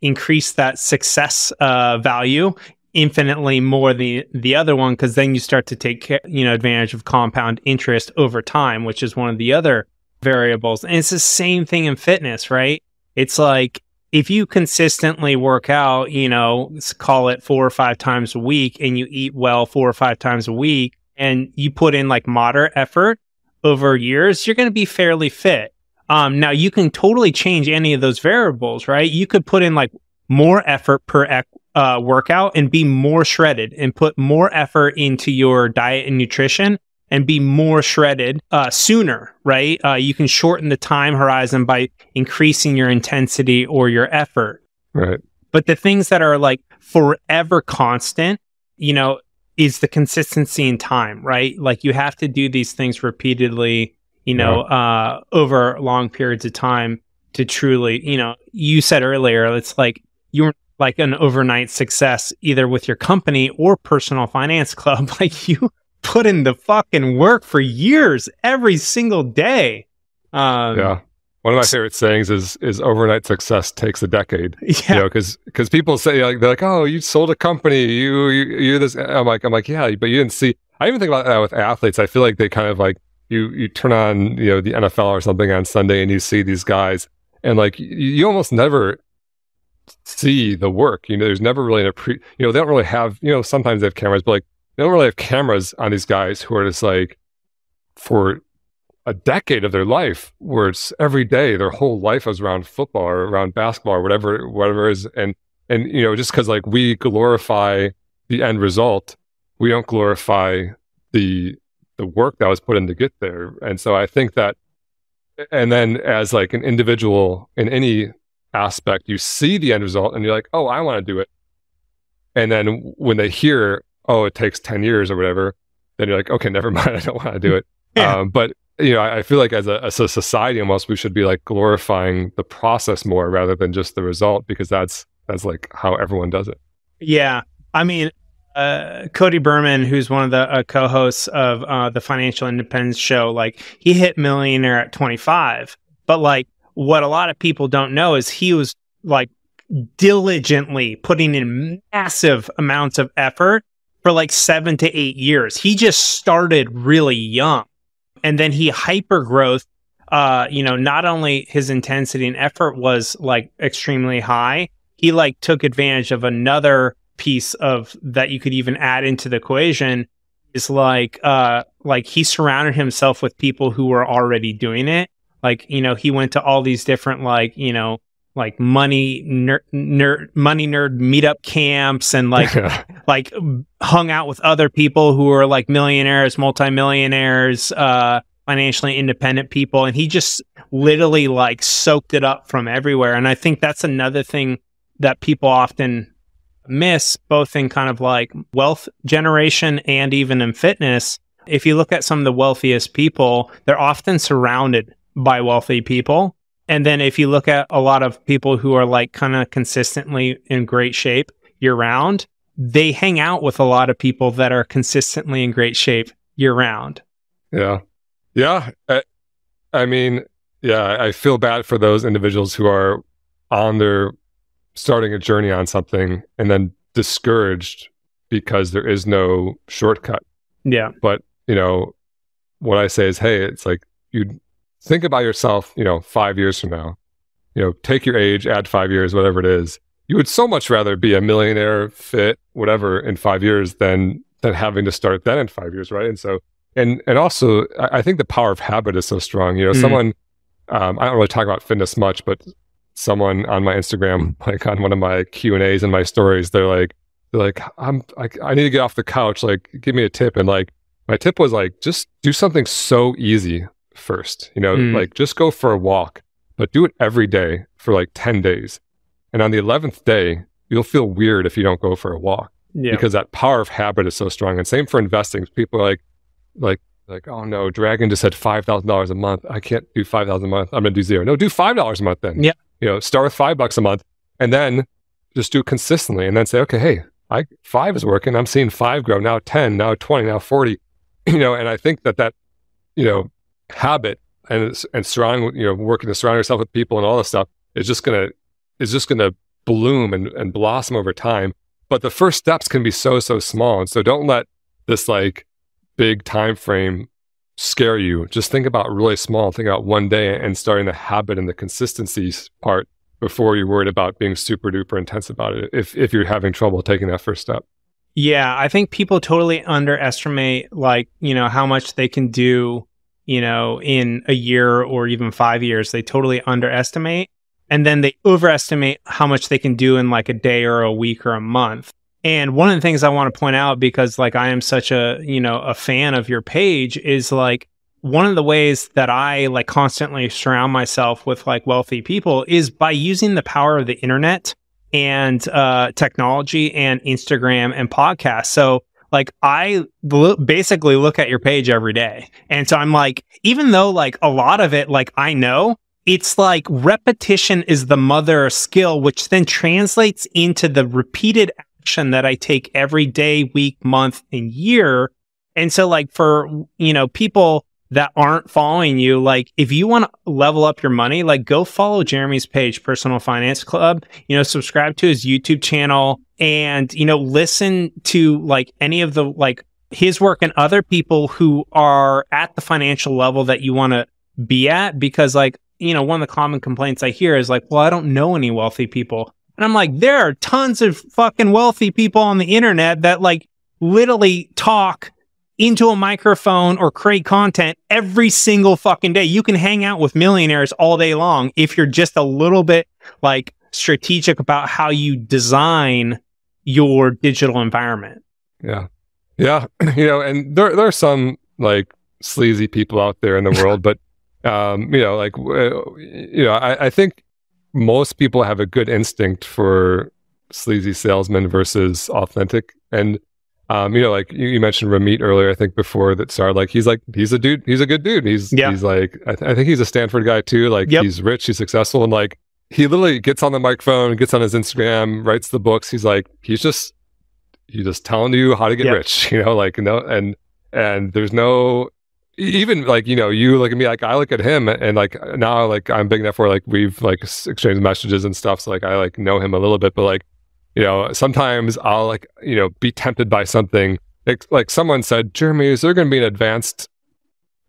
increase that success value infinitely more than the other one, because then you start to take advantage of compound interest over time, which is one of the other variables. And it's the same thing in fitness, right? It's like if you consistently work out, call it 4 or 5 times a week, and you eat well 4 or 5 times a week, and you put in like moderate effort over years, you're going to be fairly fit. Now you can totally change any of those variables, right? You could put in like more effort per workout and be more shredded, and put more effort into your diet and nutrition and be more shredded sooner, right? You can shorten the time horizon by increasing your intensity or your effort. Right. But the things that are like forever constant, is the consistency in time, right? Like you have to do these things repeatedly, over long periods of time to truly, you said earlier, it's like you're like an overnight success either with your company or personal finance club. Like you put in the fucking work for years, every single day. Yeah. One of my favorite sayings is overnight success takes a decade. Yeah. Because people say like, they're like, oh, you sold a company, you this. I'm like, yeah, but you didn't see. I even think about that with athletes. I feel like they kind of like you turn on the NFL or something on Sunday and you see these guys and like you almost never see the work. There's never really they don't really have sometimes they have cameras, but like they don't really have cameras on these guys who are just like for a decade of their life where it's every day, their whole life is around football or around basketball or whatever it is. And just because like we glorify the end result, we don't glorify the work that was put in to get there. And so I think that, and then as like an individual in any aspect, you see the end result and you're like, oh, I want to do it. And then when they hear, oh, it takes 10 years or whatever, then you're like, okay, never mind, I don't want to do it. Yeah. But I feel like as a society almost, we should be like glorifying the process more rather than just the result, because that's like how everyone does it. Yeah. I mean, Cody Berman, who's one of the co-hosts of the Financial Independence Show, like he hit millionaire at 25. But like what a lot of people don't know is he was like diligently putting in massive amounts of effort for like 7 to 8 years. He just started really young. And then he hyper growth, not only his intensity and effort was like extremely high, he like took advantage of another piece of that you could even add into the equation is like he surrounded himself with people who were already doing it. Like, he went to all these different like money nerd meetup camps and like like hung out with other people who were like millionaires, multimillionaires, financially independent people, and he just literally like soaked it up from everywhere. And I think that's another thing that people often miss, both in kind of like wealth generation and even in fitness. If you look at some of the wealthiest people, they're often surrounded by wealthy people. And then if you look at a lot of people who are like kind of consistently in great shape year round, they hang out with a lot of people that are consistently in great shape year round. Yeah. Yeah. I mean, yeah, I feel bad for those individuals who are starting a journey on something and then discouraged because there is no shortcut. Yeah. But, what I say is, hey, it's like you think about yourself, 5 years from now, take your age, add 5 years, whatever it is. You would so much rather be a millionaire, fit, whatever in 5 years than having to start then in 5 years. Right. And so, and also I think the power of habit is so strong. Someone, I don't really talk about fitness much, but someone on my Instagram, like on one of my Q&As and my stories, they're like, I need to get off the couch. Like, give me a tip. And like, my tip was like, just do something so easy first, like just go for a walk, but do it every day for like 10 days. And on the 11th day, you'll feel weird if you don't go for a walk, because that power of habit is so strong. And same for investing. People are like, oh no, Dragon just said $5,000 a month. I can't do 5,000 a month. I'm going to do zero. No, do $5 a month then. Yeah. Start with $5 a month and then just do it consistently and then say, okay, hey, 5 is working. I'm seeing 5 grow, now 10, now 20, now 40, and I think that, habit and surrounding, working to surround yourself with people and all this stuff is just gonna bloom and blossom over time. But the first steps can be so small, and so don't let this like big time frame scare you. Just think about really small. Think about one day and starting the habit and the consistency part before you're worried about being super duper intense about it. If you're having trouble taking that first step. Yeah, I think people totally underestimate like how much they can do in a year or even 5 years. They totally underestimate. And then they overestimate how much they can do in like a day or a week or a month. And one of the things I want to point out, because like I am such a fan of your page, is like one of the ways that I like constantly surround myself with like wealthy people is by using the power of the internet and technology and Instagram and podcasts. So like I basically look at your page every day. And so I'm like, even though like a lot of it, like I know, it's like repetition is the mother of skill, which then translates into the repeated action that I take every day, week, month, and year. And so like for, people that aren't following you, like if you want to level up your money, like go follow Jeremy's page, Personal Finance Club, subscribe to his YouTube channel and, listen to like any of the, like his work and other people who are at the financial level that you want to be at. Because like, one of the common complaints I hear is like, well, I don't know any wealthy people. And I'm like, there are tons of fucking wealthy people on the internet that like literally talk into a microphone or create content every single fucking day. You can hang out with millionaires all day long if you're just a little bit like strategic about how you design your digital environment. Yeah. Yeah. And there are some like sleazy people out there in the world, but I think most people have a good instinct for sleazy salesmen versus authentic. And like you mentioned Ramit earlier, I think before that started, like he's a dude, he's a good dude. He's like I think he's a Stanford guy too. Like he's rich, he's successful, and like he literally gets on the microphone, gets on his Instagram, writes the books. He's just telling you how to get rich, and there's no. Even like, you look at me, like I look at him and like now like I'm big enough where like we've like exchanged messages and stuff. So like I like know him a little bit, but like, sometimes I'll like, be tempted by something. Like someone said, Jeremy, is there going to be an advanced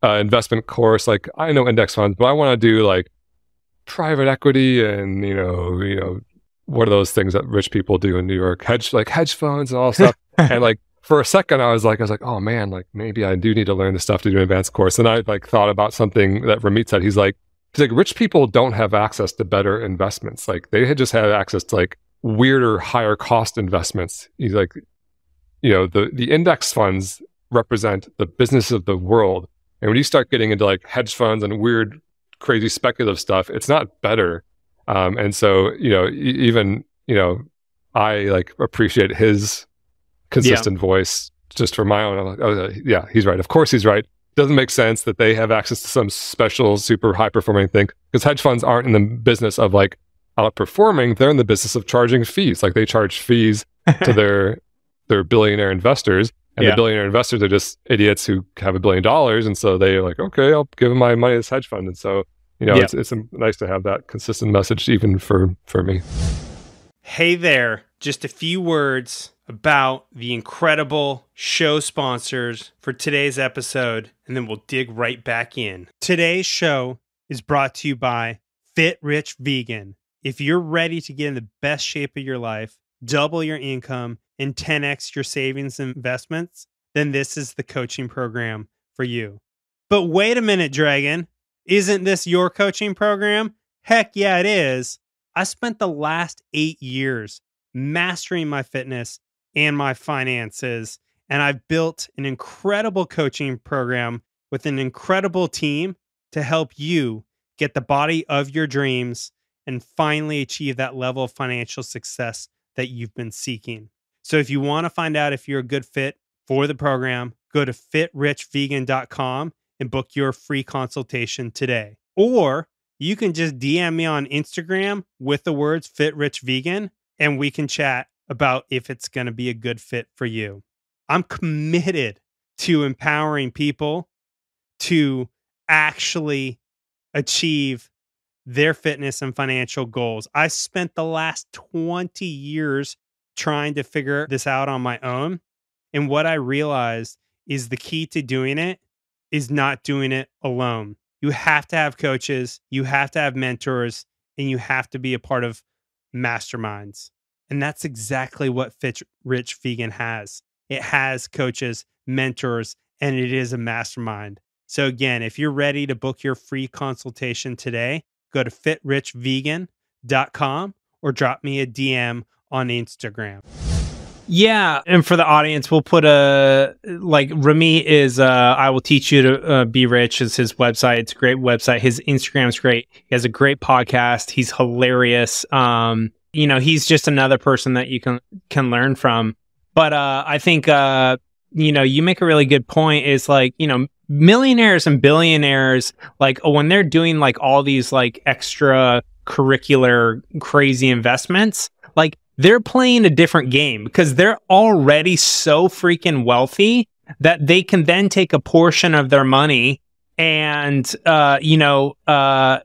investment course? Like I know index funds, but I want to do like private equity and, what are those things that rich people do in New York? Hedge funds and all stuff. And like, for a second, I was like, oh man, like maybe I do need to learn the stuff to do an advanced course. And I like thought about something that Ramit said. He's like, rich people don't have access to better investments. Like they had just had access to like weirder, higher cost investments. He's like, the index funds represent the business of the world. And when you start getting into like hedge funds and weird, crazy speculative stuff, it's not better. And so, I like appreciate his consistent voice just for my own. I'm like, oh yeah, he's right. Of course he's right. Doesn't make sense that they have access to some special, super high performing thing, because hedge funds aren't in the business of like outperforming. They're in the business of charging fees. Like they charge fees to their billionaire investors, and the billionaire investors are just idiots who have $1 billion. And so they're like, okay, I'll give them my money to this hedge fund. And so, it's nice to have that consistent message even for me. Hey there, just a few words about the incredible show sponsors for today's episode, and then we'll dig right back in. Today's show is brought to you by Fit Rich Vegan. If you're ready to get in the best shape of your life, double your income, and 10x your savings and investments, then this is the coaching program for you. But wait a minute, Dragon. Isn't this your coaching program? Heck yeah, it is. I spent the last 8 years mastering my fitness and my finances, and I've built an incredible coaching program with an incredible team to help you get the body of your dreams and finally achieve that level of financial success that you've been seeking. So if you want to find out if you're a good fit for the program, go to fitrichvegan.com and book your free consultation today. Or you can just DM me on Instagram with the words FitRichVegan, and we can chat about if it's going to be a good fit for you. I'm committed to empowering people to actually achieve their fitness and financial goals. I spent the last 20 years trying to figure this out on my own. And what I realized is the key to doing it is not doing it alone. You have to have coaches, you have to have mentors, and you have to be a part of masterminds. And that's exactly what Fit Rich Vegan has. It has coaches, mentors, and it is a mastermind. So again, if you're ready to book your free consultation today, go to fitrichvegan.com or drop me a DM on Instagram. Yeah, and for the audience, we'll put Rami is I will teach you to be rich is his website. It's a great website. His Instagram's great. He has a great podcast. He's hilarious. He's just another person that you can learn from. But I think you make a really good point is millionaires and billionaires, when they're doing all these extra curricular crazy investments, they're playing a different game because they're already so freaking wealthy that they can then take a portion of their money and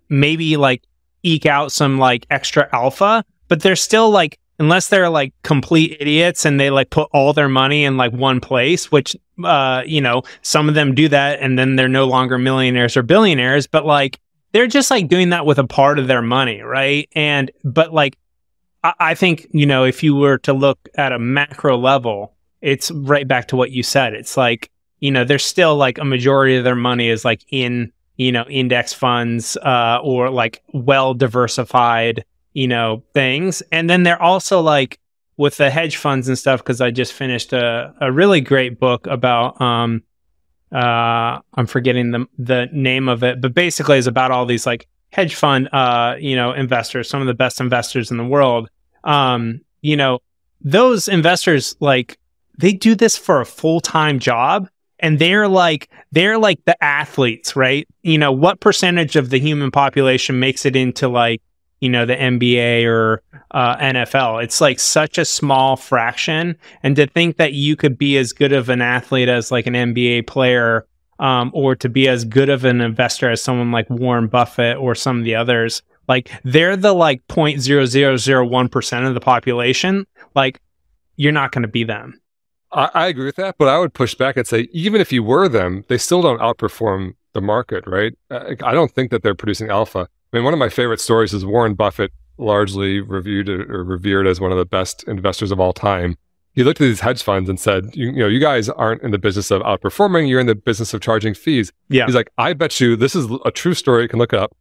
maybe eke out some extra alpha, but they're still unless they're complete idiots and they put all their money in one place, which some of them do that and then they're no longer millionaires or billionaires, but they're just doing that with a part of their money, right? But I think if you were to look at a macro level, it's right back to what you said. It's there's still a majority of their money is in index funds or well diversified things. And then they're also with the hedge funds and stuff, because I just finished a really great book about I'm forgetting the name of it, but basically it's about all these hedge fund investors, some of the best investors in the world. Those investors they do this for a full-time job, and they're the athletes, right? What percentage of the human population makes it into the NBA or NFL? It's such a small fraction. And to think that you could be as good of an athlete as an NBA player, or to be as good of an investor as someone like Warren Buffett or some of the others, they're the 0.0001% of the population. You're not going to be them. I agree with that, but I would push back and say, even if you were them, they still don't outperform the market, right? I don't think that they're producing alpha. I mean, one of my favorite stories is Warren Buffett, largely reviewed or revered as one of the best investors of all time. He looked at these hedge funds and said, you guys aren't in the business of outperforming, you're in the business of charging fees. Yeah. He's like, I bet you, this is a true story, you can look it up.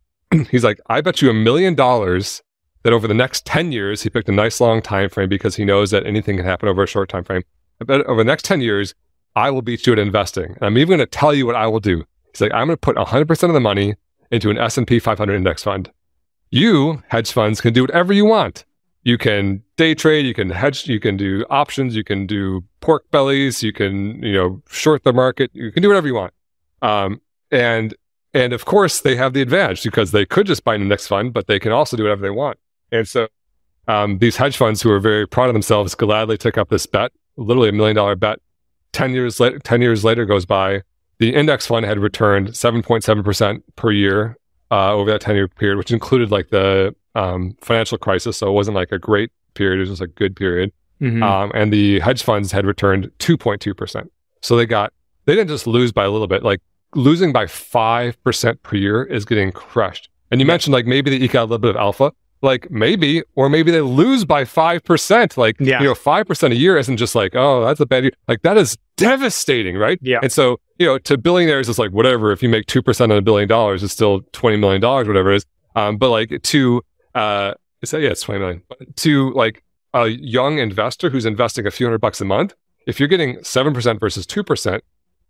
He's like, I bet you $1 million that over the next 10 years, he picked a nice long time frame because he knows that anything can happen over a short time frame. I bet over the next 10 years, I will beat you at investing. And I'm even going to tell you what I will do. He's like, I'm going to put 100% of the money into an S&P 500 index fund. You, hedge funds, can do whatever you want. You can day trade, you can hedge, you can do options, you can do pork bellies, you can, short the market, you can do whatever you want. And of course, they have the advantage because they could just buy an index fund, but they can also do whatever they want. And so these hedge funds who are very proud of themselves gladly took up this bet, literally $1 million bet. 10 years later goes by. The index fund had returned 7.7% per year over that 10-year period, which included the financial crisis. So it wasn't a great period. It was just a good period. Mm-hmm. And the hedge funds had returned 2.2%. So they didn't just lose by a little bit. Losing by 5% per year is getting crushed. And you mentioned maybe they eke out a little bit of alpha. Maybe they lose by 5%. 5% a year isn't just oh, that's a bad year. That is devastating, right? Yeah. And so, to billionaires, it's whatever. If you make 2% on $1 billion, it's still $20 million, whatever it is. But it's $20 million. To a young investor who's investing a few $100 a month, if you're getting 7% versus 2%,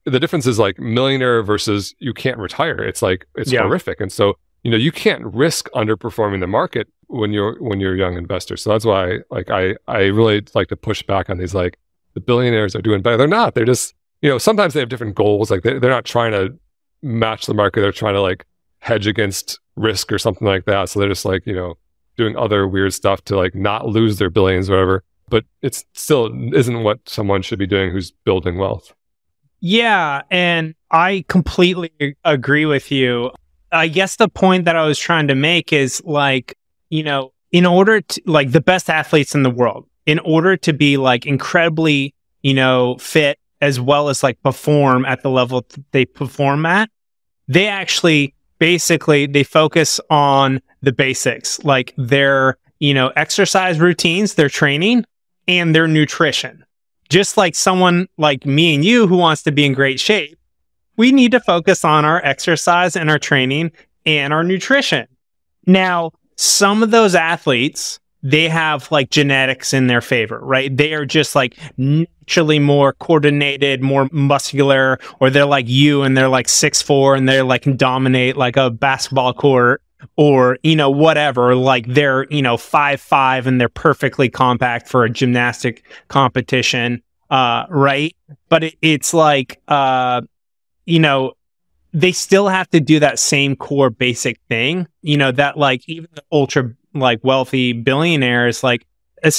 the difference is millionaire versus you can't retire. It's horrific. And so, you can't risk underperforming the market when you're a young investor. So that's why I really like to push back on these the billionaires are doing better. They're not. They're just, sometimes they have different goals. They're not trying to match the market. They're trying to hedge against risk or something like that. So they're just doing other weird stuff to not lose their billions or whatever. But it still isn't what someone should be doing who's building wealth. Yeah, and I completely agree with you. I guess the point that I was trying to make is in order to the best athletes in the world, in order to be incredibly, fit as well as perform at the level they perform at, they actually basically they focus on the basics, their, exercise routines, their training, and their nutrition. Just like someone like me and you who wants to be in great shape, we need to focus on our exercise and our training and our nutrition. Now, some of those athletes, they have like genetics in their favor, right? They are just like naturally more coordinated, more muscular, or they're like you and they're like 6'4" and they're like can dominate like a basketball court, or, whatever, like they're, 5'5" and they're perfectly compact for a gymnastic competition, right? But it's like, they still have to do that same core basic thing, that like even the ultra like wealthy billionaires, like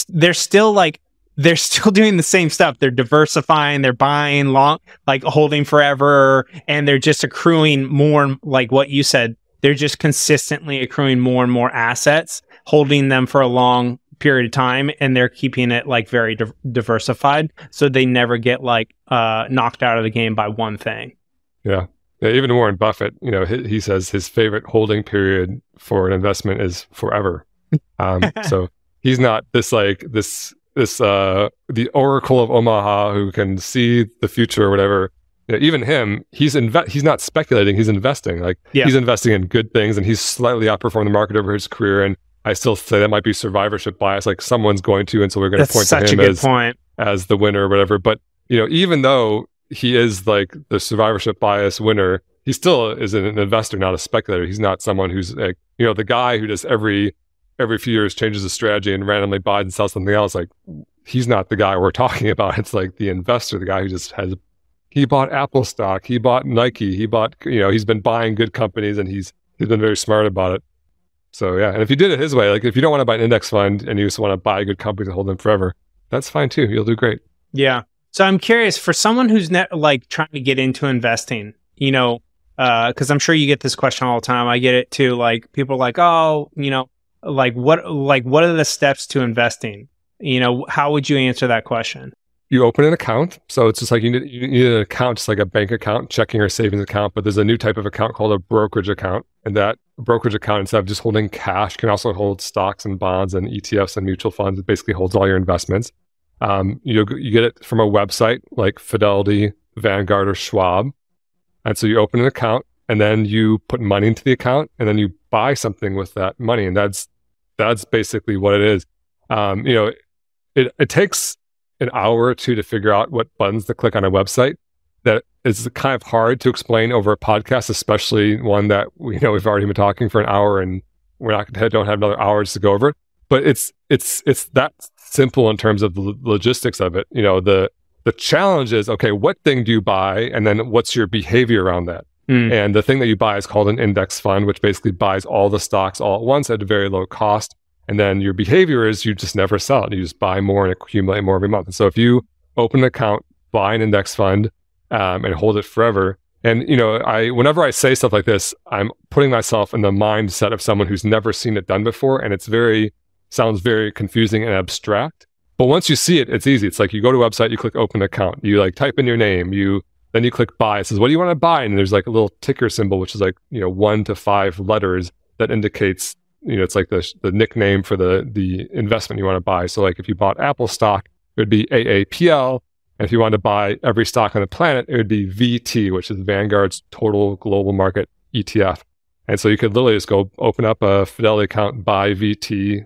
they're still doing the same stuff. They're diversifying, they're buying long, like holding forever, and they're just accruing more, like what you said, they're just consistently accruing more and more assets, holding them for a long period of time, and they're keeping it like very diversified, so they never get like knocked out of the game by one thing. Yeah. Even Warren Buffett, he says his favorite holding period for an investment is forever. So he's not the Oracle of Omaha who can see the future or whatever. Even him, he's not speculating, he's investing. He's investing in good things, and he's slightly outperformed the market over his career. And I still say that might be survivorship bias. Like someone's going to, and so we're going to point to him as the winner or whatever. But even though he is like the survivorship bias winner, he still is an investor, not a speculator. He's not someone who's like, the guy who just every few years changes his strategy and randomly buys and sells something else. Like, he's not the guy we're talking about. It's like the investor, the guy who just he bought Apple stock, he bought Nike, he's been buying good companies, and he's been very smart about it. So yeah, and if you did it his way, like if you don't want to buy an index fund and you just want to buy good companies and hold them forever, that's fine too. You'll do great. Yeah. So I'm curious, for someone who's like trying to get into investing, because I'm sure you get this question all the time. I get it too. Like people are like, oh, what are the steps to investing? How would you answer that question? You open an account. So it's just like you need an account, just like a bank account, checking or savings account. But there's a new type of account called a brokerage account. And that brokerage account, instead of just holding cash, can also hold stocks and bonds and ETFs and mutual funds. It basically holds all your investments. You get it from a website like Fidelity, Vanguard, or Schwab. And so you open an account, and then you put money into the account, and then you buy something with that money. And that's basically what it is. It takes an hour or two to figure out what buttons to click on a website. That is kind of hard to explain over a podcast, especially one that we've already been talking for an hour, and don't have another hour just to go over it. But it's that simple in terms of the logistics of it. The challenge is, okay, what thing do you buy, and then what's your behavior around that? And the thing that you buy is called an index fund, which basically buys all the stocks all at once at a very low cost. And then your behavior is you just never sell it. You just buy more and accumulate more every month. And so if you open an account, buy an index fund, and hold it forever. And, whenever I say stuff like this, I'm putting myself in the mindset of someone who's never seen it done before. And sounds very confusing and abstract. But once you see it, it's easy. It's like you go to a website, you click open account, you like type in your name, then you click buy. It says, what do you want to buy? And there's like a little ticker symbol, which is like, 1 to 5 letters that indicates, it's like the nickname for the investment you want to buy. So like if you bought Apple stock, it would be AAPL. And if you wanted to buy every stock on the planet, it would be VT, which is Vanguard's total global market ETF. And so you could literally just go open up a Fidelity account, buy VT,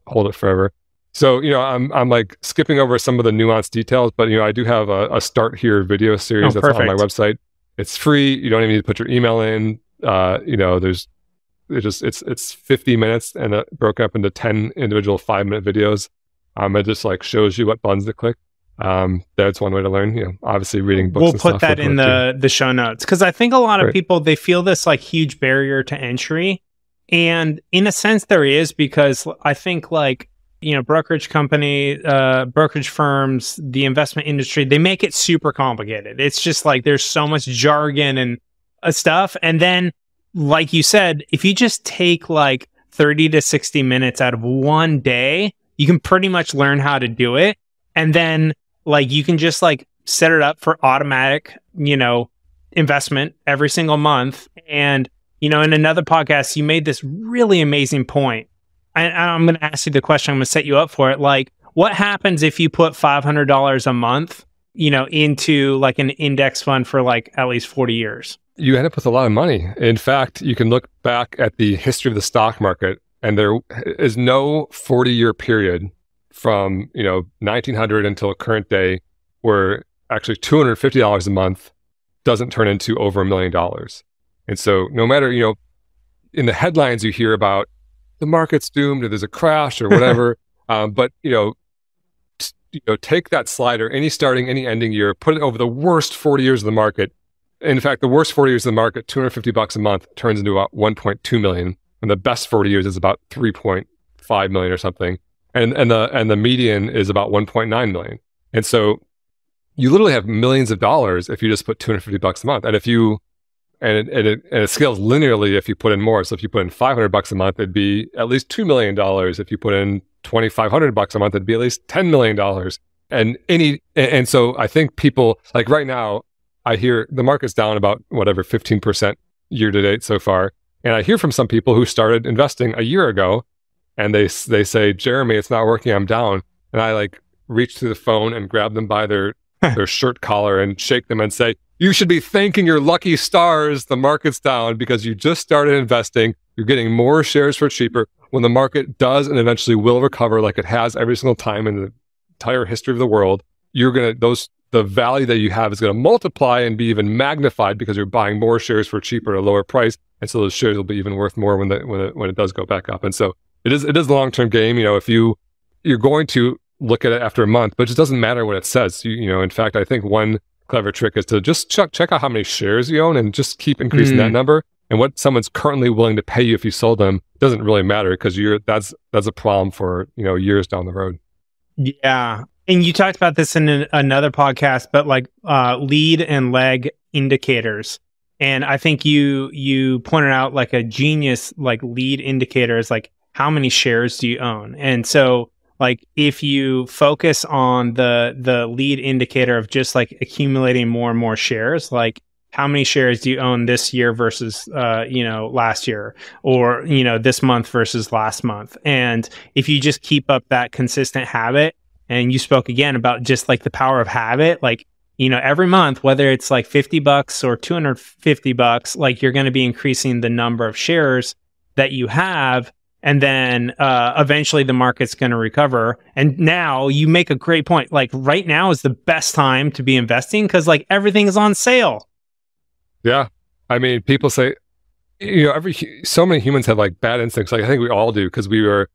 hold it forever. So, I'm like skipping over some of the nuanced details, but, I do have a Start Here video series that's on my website. It's free. You don't even need to put your email in. It's 50 minutes and broken up into 10 individual 5-minute videos. It just like shows you what buttons to click. That's one way to learn, obviously reading books. We'll put that in the show notes. Cause I think a lot of people, they feel this like huge barrier to entry. And in a sense there is, because I think like, brokerage firms, the investment industry, they make it super complicated. It's just like there's so much jargon and stuff. And then, like you said, if you just take like 30 to 60 minutes out of one day, you can pretty much learn how to do it. And then like you can just like set it up for automatic, investment every single month. And, in another podcast, you made this really amazing point. I'm going to ask you the question. I'm going to set you up for it. Like, what happens if you put $500 a month, into like an index fund for like at least 40 years. You end up with a lot of money. In fact, you can look back at the history of the stock market, and there is no 40-year period from 1900 until current day where actually $250 a month doesn't turn into over $1 million. And so no matter, in the headlines you hear about the market's doomed or there's a crash or whatever, but take that slider, any starting, any ending year, put it over the worst 40 years of the market. In fact, the worst 40 years of the market, $250 a month turns into about 1.2 million. And the best 40 years is about 3.5 million or something. And the median is about 1.9 million. And so you literally have millions of dollars if you just put $250 a month. And it scales linearly if you put in more. So if you put in $500 a month, it'd be at least $2 million. If you put in $2,500 a month, it'd be at least $10 million. And so I think people, like right now, I hear the market's down about 15% year to date so far. And I hear from some people who started investing a year ago, and they say, Jeremy, it's not working, I'm down. And I like reach through the phone and grab them by their shirt collar and shake them and say, you should be thanking your lucky stars the market's down because you just started investing. You're getting more shares for cheaper. When the market does and eventually will recover like it has every single time in the entire history of the world, the value that you have is going to multiply and be even magnified because you're buying more shares for cheaper at a lower price. And so those shares will be even worth more when it does go back up. And so it is the long-term game. If you're going to look at it after a month, but it just doesn't matter what it says. In fact, I think one clever trick is to just check out how many shares you own and just keep increasing that number. And what someone's currently willing to pay you if you sold them doesn't really matter because that's a problem for years down the road. Yeah. And you talked about this in another podcast, but like lead and lag indicators. And I think you pointed out like a genius like lead indicator is like how many shares do you own? And so like if you focus on the lead indicator of just like accumulating more and more shares, like how many shares do you own this year versus last year, or this month versus last month? And if you just keep up that consistent habit, and you spoke again about just like the power of habit, like every month, whether it's like $50 or $250, like you're going to be increasing the number of shares that you have. And then eventually the market's going to recover. And now you make a great point. Like right now is the best time to be investing because like everything is on sale. Yeah. I mean, people say, so many humans have like bad instincts. Like I think we all do because we were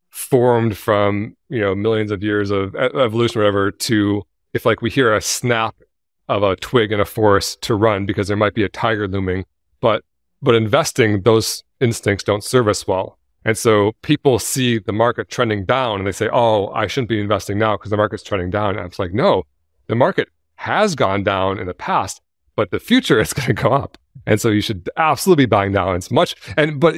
formed from, millions of years of evolution or whatever to if like we hear a snap of a twig in a forest to run because there might be a tiger looming. But investing, those instincts don't serve us well. And so people see the market trending down and they say, oh, I shouldn't be investing now because the market's trending down. And I was like, no, the market has gone down in the past, but the future is going to go up. And so you should absolutely be buying now. But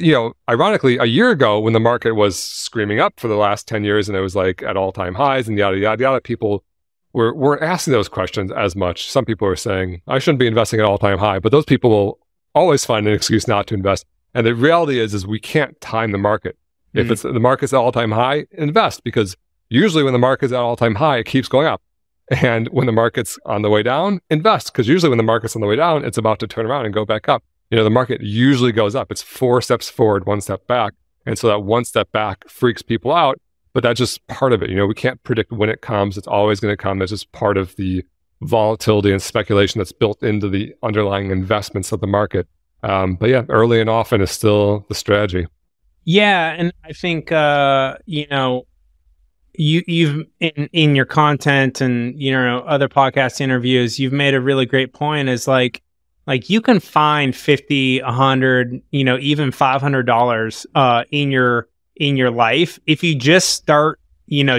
ironically, a year ago when the market was screaming up for the last 10 years and it was like at all-time highs and yada, yada, yada, people weren't asking those questions as much. Some people are saying, I shouldn't be investing at all-time high, but those people will always find an excuse not to invest. And the reality is we can't time the market. If it's the market's at all-time high, invest because usually when the market's at all-time high, it keeps going up. And when the market's on the way down, invest because usually when the market's on the way down, it's about to turn around and go back up. The market usually goes up. It's 4 steps forward, 1 step back. And so that 1 step back freaks people out, but that's just part of it. We can't predict when it comes. It's always going to come. That's just part of the volatility and speculation that's built into the underlying investments of the market. But yeah, early and often is still the strategy. Yeah. And I think, you've in your content and, other podcast interviews, you've made a really great point is like you can find $50, $100, even $500 in your life if you just start,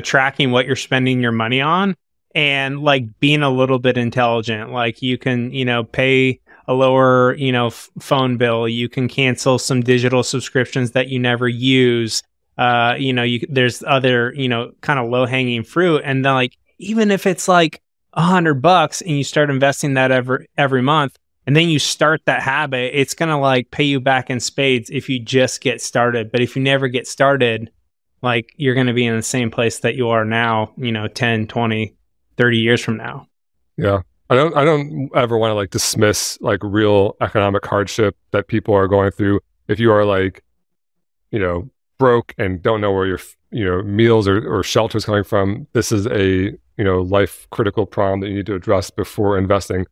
tracking what you're spending your money on and like being a little bit intelligent. Like you can, pay a lower, phone bill. You can cancel some digital subscriptions that you never use. There's other, kind of low hanging fruit. And then like, even if it's like $100 and you start investing that every month, and then you start that habit, it's going to like pay you back in spades if you just get started. But if you never get started, like you're going to be in the same place that you are now, 10, 20, 30 years from now. Yeah. I don't ever want to like dismiss like real economic hardship that people are going through. If you are like, broke and don't know where your, meals or shelter is coming from, this is a, life critical problem that you need to address before investing.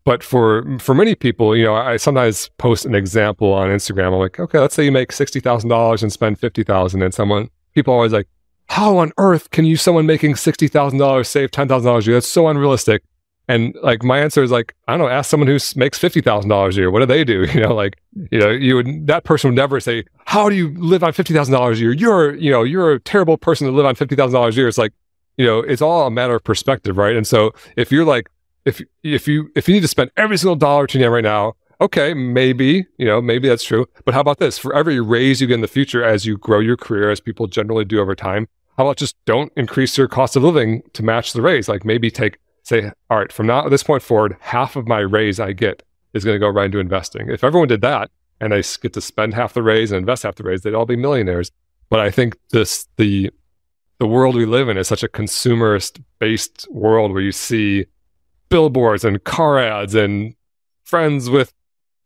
But for many people, I sometimes post an example on Instagram. I'm like, okay, let's say you make $60,000 and spend $50,000, and people are always like, how on earth can someone making $60,000 save $10,000 a year? That's so unrealistic. And like my answer is like, I don't know, ask someone who makes $50,000 a year. What do they do? That person would never say, how do you live on $50,000 a year? You're a terrible person to live on $50,000 a year. It's like, it's all a matter of perspective, right? And so if you're like, if you need to spend every single dollar to you right now, okay, maybe that's true. But how about this? For every raise you get in the future as you grow your career, as people generally do over time, how about just don't increase your cost of living to match the raise? Like maybe say, all right, from now at this point forward, half of my raise I get is going to go right into investing. If everyone did that and they get to spend half the raise and invest half the raise, they'd all be millionaires. But I think the world we live in is such a consumerist based world where you see billboards and car ads and friends with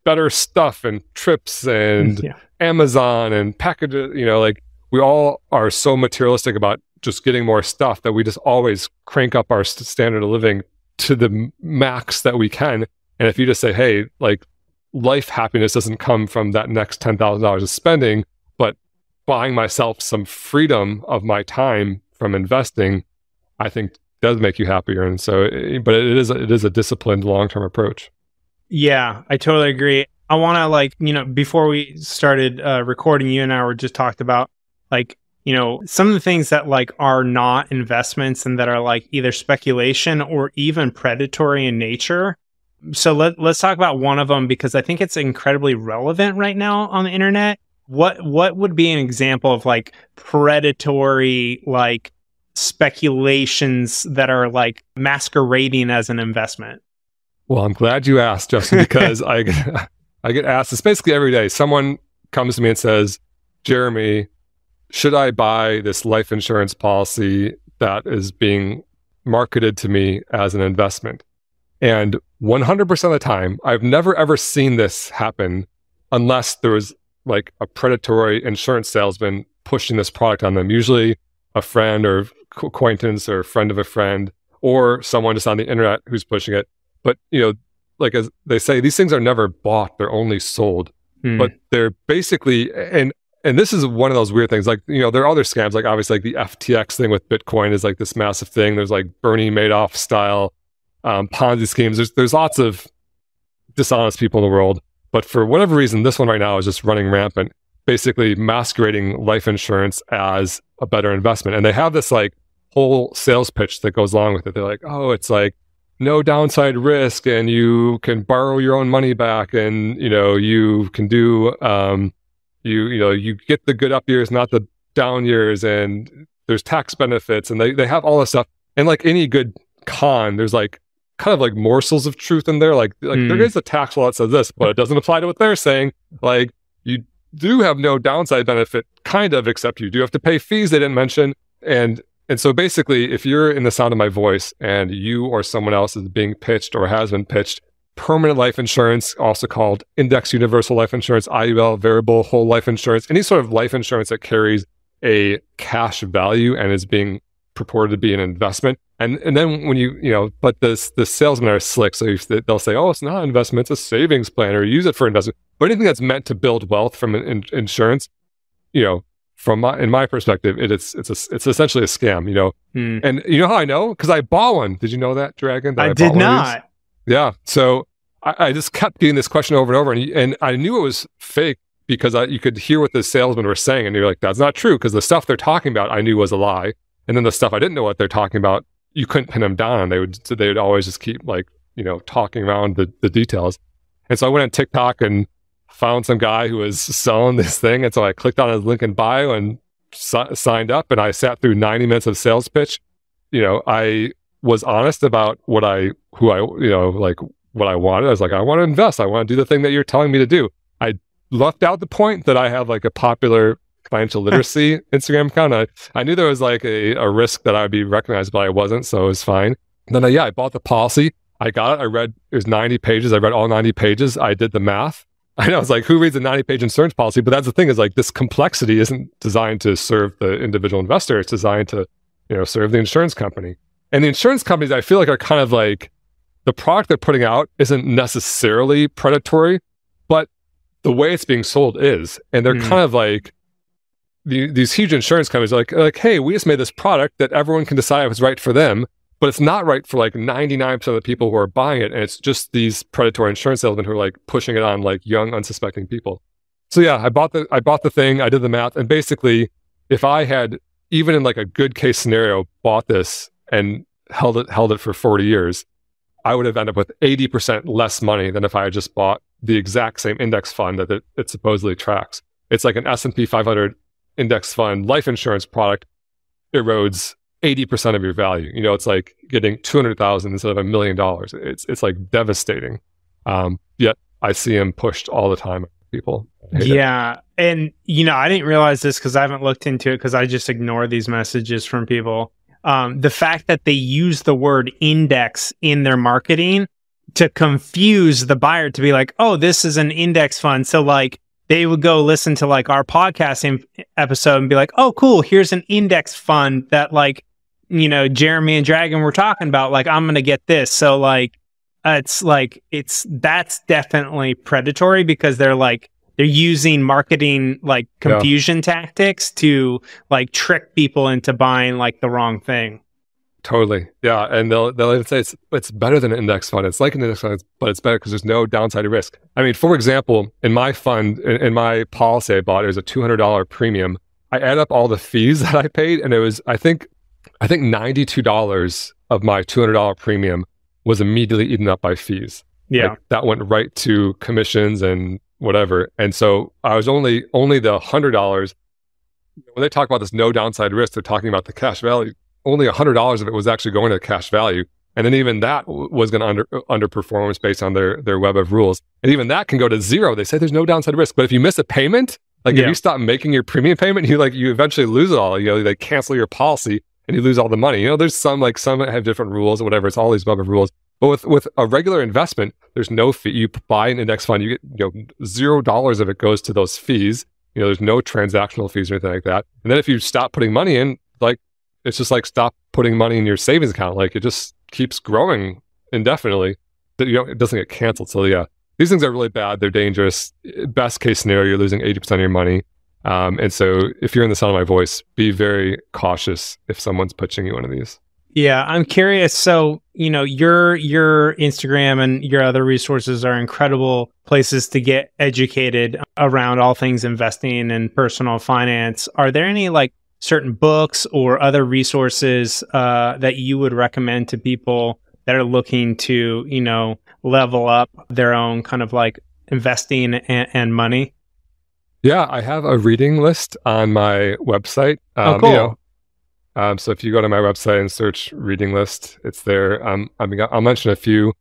better stuff and trips and Amazon and packages, like we all are so materialistic about just getting more stuff that we just always crank up our standard of living to the max that we can. And if you just say, hey, like life happiness doesn't come from that next $10,000 of spending, but buying myself some freedom of my time from investing, I think does make you happier. And so, but it is a disciplined long-term approach. Yeah, I totally agree. I want to before we started recording, you and I were just talked about some of the things that are not investments and that are either speculation or even predatory in nature. So let's talk about one of them, because I think it's incredibly relevant right now on the internet. What would be an example of predatory speculations that are masquerading as an investment? Well, I'm glad you asked, Justin, because I get asked this basically every day. Someone comes to me and says, Jeremy, should I buy this life insurance policy that is being marketed to me as an investment? And 100% of the time, I've never ever seen this happen unless there was a predatory insurance salesman pushing this product on them. Usually a friend or acquaintance or friend of a friend, or someone just on the internet who's pushing it. But, as they say, these things are never bought, they're only sold. But they're basically, and this is one of those weird things, there are other scams, obviously the FTX thing with Bitcoin is this massive thing. There's Bernie Madoff style Ponzi schemes. There's lots of dishonest people in the world. But for whatever reason, this one right now is just running rampant, basically masquerading life insurance as a better investment. And they have this whole sales pitch that goes along with it. They're oh, it's no downside risk, and you can borrow your own money back, and you can do you get the good up years, not the down years, and there's tax benefits, and they have all this stuff. And any good con, there's kind of morsels of truth in there. There is a tax law that says this, but it doesn't apply to what they're saying. You do have no downside benefit, kind of, except you do have to pay fees they didn't mention. And so basically, if you're in the sound of my voice and you or someone else is being pitched or has been pitched permanent life insurance, also called index universal life insurance, IUL, variable whole life insurance, any sort of life insurance that carries a cash value and is being purported to be an investment. And then when but the salesmen are slick. So they'll say, oh, it's not an investment, it's a savings plan, or use it for investment. But anything that's meant to build wealth from insurance, in my perspective, it's essentially a scam, And you know how I know? Because I bought one. Did you know that, Dragon? That I did not. Yeah. So I just kept getting this question over and over, and I knew it was fake because you could hear what the salesmen were saying, and you're like, that's not true, because the stuff they're talking about I knew was a lie, and then the stuff I didn't know what they're talking about, you couldn't pin them down on. They would always just keep talking around the details. And so I went on TikTok and found some guy who was selling this thing, and so I clicked on his link in bio and signed up, and I sat through 90 minutes of sales pitch. I was honest about what I wanted. I was I want to invest. I want to do the thing that you're telling me to do. I left out the point that I have a popular financial literacy Instagram account. I knew there was a risk that I'd be recognized, but I wasn't, so it was fine. And then I bought the policy. I got it. I read, it was 90 pages. I read all 90 pages. I did the math. I know, it's like, who reads a 90-page insurance policy? But that's the thing, is like, this complexity isn't designed to serve the individual investor. It's designed to, serve the insurance company. And the insurance companies, I feel like, are kind of like, the product they're putting out isn't necessarily predatory, but the way it's being sold is. And they're kind of like, these huge insurance companies are like, hey, we just made this product that everyone can decide if it's right for them, but it's not right for like 99% of the people who are buying it. And it's just these predatory insurance salesmen who are like pushing it on like young, unsuspecting people. So yeah, I bought the thing, I did the math. And basically, if I had, even in like a good case scenario, bought this and held it for 40 years, I would have ended up with 80% less money than if I had just bought the exact same index fund that it supposedly tracks. It's like an S&P 500 index fund life insurance product erodes 80% of your value. It's like getting $200,000 instead of $1 million. It's like devastating. Yet I see them pushed all the time. People. Yeah. And, I didn't realize this because I haven't looked into it because I just ignore these messages from people. The fact that they use the word index in their marketing to confuse the buyer to be like, oh, this is an index fund. So like they would go listen to like our podcast episode and be like, oh, cool. Here's an index fund that like, Jeremy and Dragon were talking about. Like, I'm going to get this. So like, that's definitely predatory because they're using marketing like confusion tactics to like trick people into buying like the wrong thing. Totally. Yeah. And they'll even say it's better than an index fund. It's like an index fund, but it's better because there's no downside risk. I mean, for example, in my fund, in my policy I bought, it was a $200 premium. I add up all the fees that I paid, and it was, I think $92 of my $200 premium was immediately eaten up by fees. Yeah. Like, that went right to commissions and whatever. And so I was only the $100. When they talk about this no downside risk, they're talking about the cash value. Only $100 of it was actually going to cash value. And then even that was going to underperform based on their web of rules. And even that can go to zero. They say there's no downside risk. But if you miss a payment, like if you stop making your premium payment, you eventually lose it all. They cancel your policy and you lose all the money. There's some have different rules or whatever. It's all these web of rules. But with a regular investment, there's no fee. You buy an index fund, you get $0 of it goes to those fees. There's no transactional fees or anything like that. And then if you stop putting money in, like, it's just like stop putting money in your savings account. Like, it just keeps growing indefinitely. It doesn't get canceled. So yeah, these things are really bad. They're dangerous. Best case scenario, you're losing 80% of your money. And so if you're in the sound of my voice, be very cautious if someone's pitching you one of these. Yeah, I'm curious. So, your Instagram and your other resources are incredible places to get educated around all things investing and personal finance. Are there any like certain books or other resources that you would recommend to people that are looking to, level up their own kind of like investing and money? Yeah, I have a reading list on my website. Oh, cool. So if you go to my website and search reading list, it's there. I'll mention a few.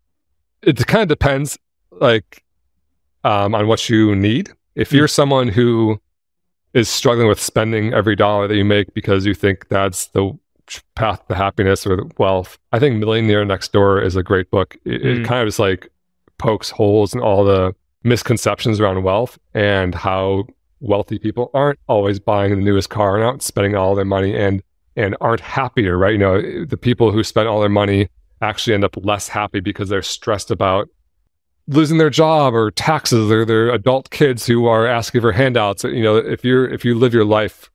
It kind of depends, like, on what you need. If you're someone who is struggling with spending every dollar that you make because you think that's the path to happiness or wealth, I think Millionaire Next Door is a great book. It kind of just like pokes holes in all the misconceptions around wealth and how wealthy people aren't always buying the newest car and aren't spending all their money and aren't happier, right? The people who spend all their money actually end up less happy because they're stressed about losing their job or taxes or their adult kids who are asking for handouts. If you live your life,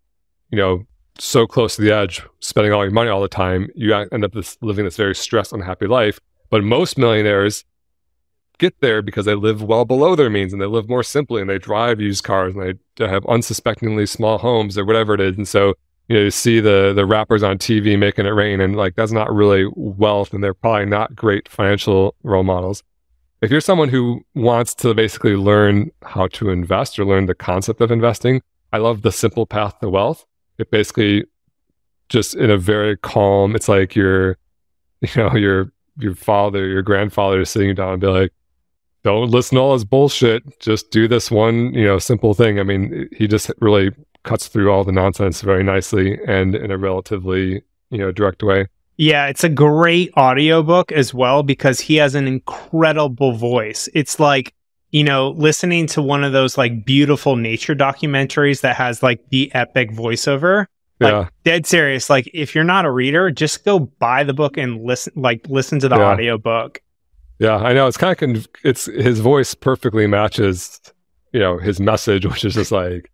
so close to the edge, spending all your money all the time, you end up living this very stressed, unhappy life. But most millionaires get there because they live well below their means and they live more simply and they drive used cars and they have unsuspectingly small homes or whatever it is. And so, you see the rappers on TV making it rain, and like, that's not really wealth, and they're probably not great financial role models. If you're someone who wants to basically learn how to invest or learn the concept of investing, I love The Simple Path to Wealth. It basically just in a very calm, it's like your father, your grandfather is sitting you down and be like, don't listen to all this bullshit. Just do this one, simple thing. I mean, he just really cuts through all the nonsense very nicely and in a relatively, direct way. Yeah, it's a great audiobook as well because he has an incredible voice. It's like, listening to one of those like beautiful nature documentaries that has like the epic voiceover. Like, dead serious. Like, if you're not a reader, just go buy the book and listen to the audiobook. Yeah, I know. It's kind of it's his voice perfectly matches, his message, which is just like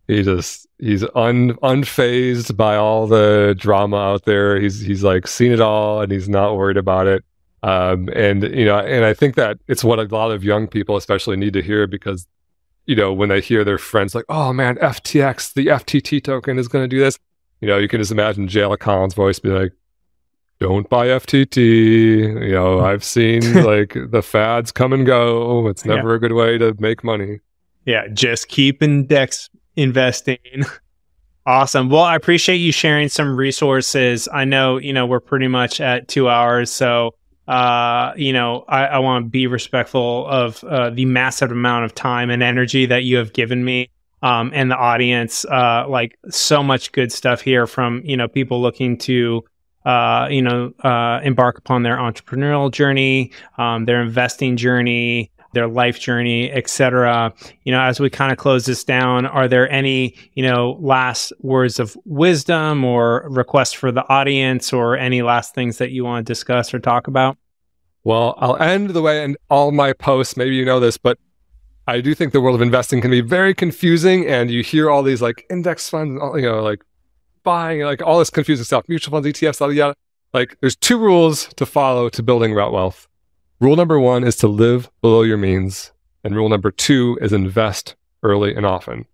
he's unfazed by all the drama out there. He's like seen it all and he's not worried about it. And I think that it's what a lot of young people especially need to hear because, when they hear their friends like, oh man, FTX, the FTT token is going to do this. You can just imagine Jay Lacan's voice be like, don't buy FTT. I've seen like the fads come and go. It's never a good way to make money. Yeah, just keep index investing. Awesome. Well, I appreciate you sharing some resources. I know, we're pretty much at 2 hours. So, I want to be respectful of the massive amount of time and energy that you have given me. And the audience, like so much good stuff here from, people looking to, embark upon their entrepreneurial journey, their investing journey, their life journey, etc. As we kind of close this down, are there any, last words of wisdom or requests for the audience or any last things that you want to discuss or talk about? Well, I'll end the way in all my posts, maybe you know this, but I do think the world of investing can be very confusing, and you hear all these like index funds, like buying like all this confusing stuff, mutual funds, ETFs, yada yada. Like, there's 2 rules to follow to building wealth. Rule number 1 is to live below your means, and rule number 2 is invest early and often.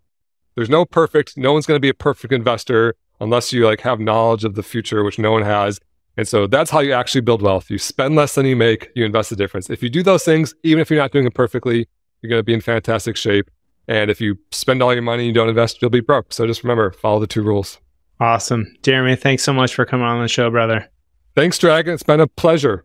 There's no perfect. No one's going to be a perfect investor unless you like have knowledge of the future, which no one has. And so that's how you actually build wealth. You spend less than you make. You invest the difference. If you do those things, even if you're not doing it perfectly, you're going to be in fantastic shape. And if you spend all your money and you don't invest, you'll be broke. So just remember, follow the 2 rules. Awesome. Jeremy, thanks so much for coming on the show, brother. Thanks, Dragon. It's been a pleasure.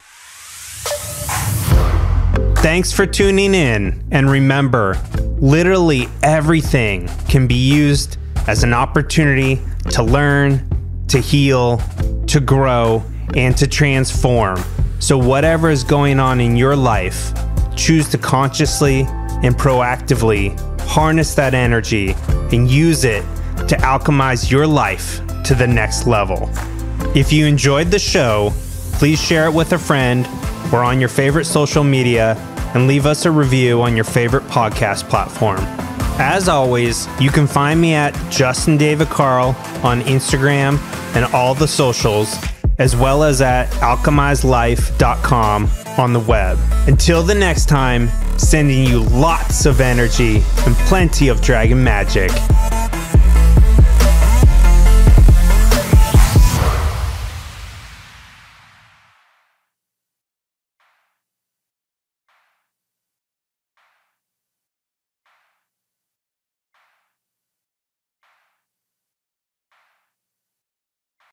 Thanks for tuning in. And remember, literally everything can be used as an opportunity to learn, to heal, to grow, and to transform. So whatever is going on in your life, choose to consciously and proactively harness that energy and use it to alchemize your life to the next level. If you enjoyed the show, please share it with a friend or on your favorite social media and leave us a review on your favorite podcast platform. As always, you can find me at Justin David Carl on Instagram and all the socials, as well as at alchemizelife.com on the web. Until the next time, sending you lots of energy and plenty of dragon magic.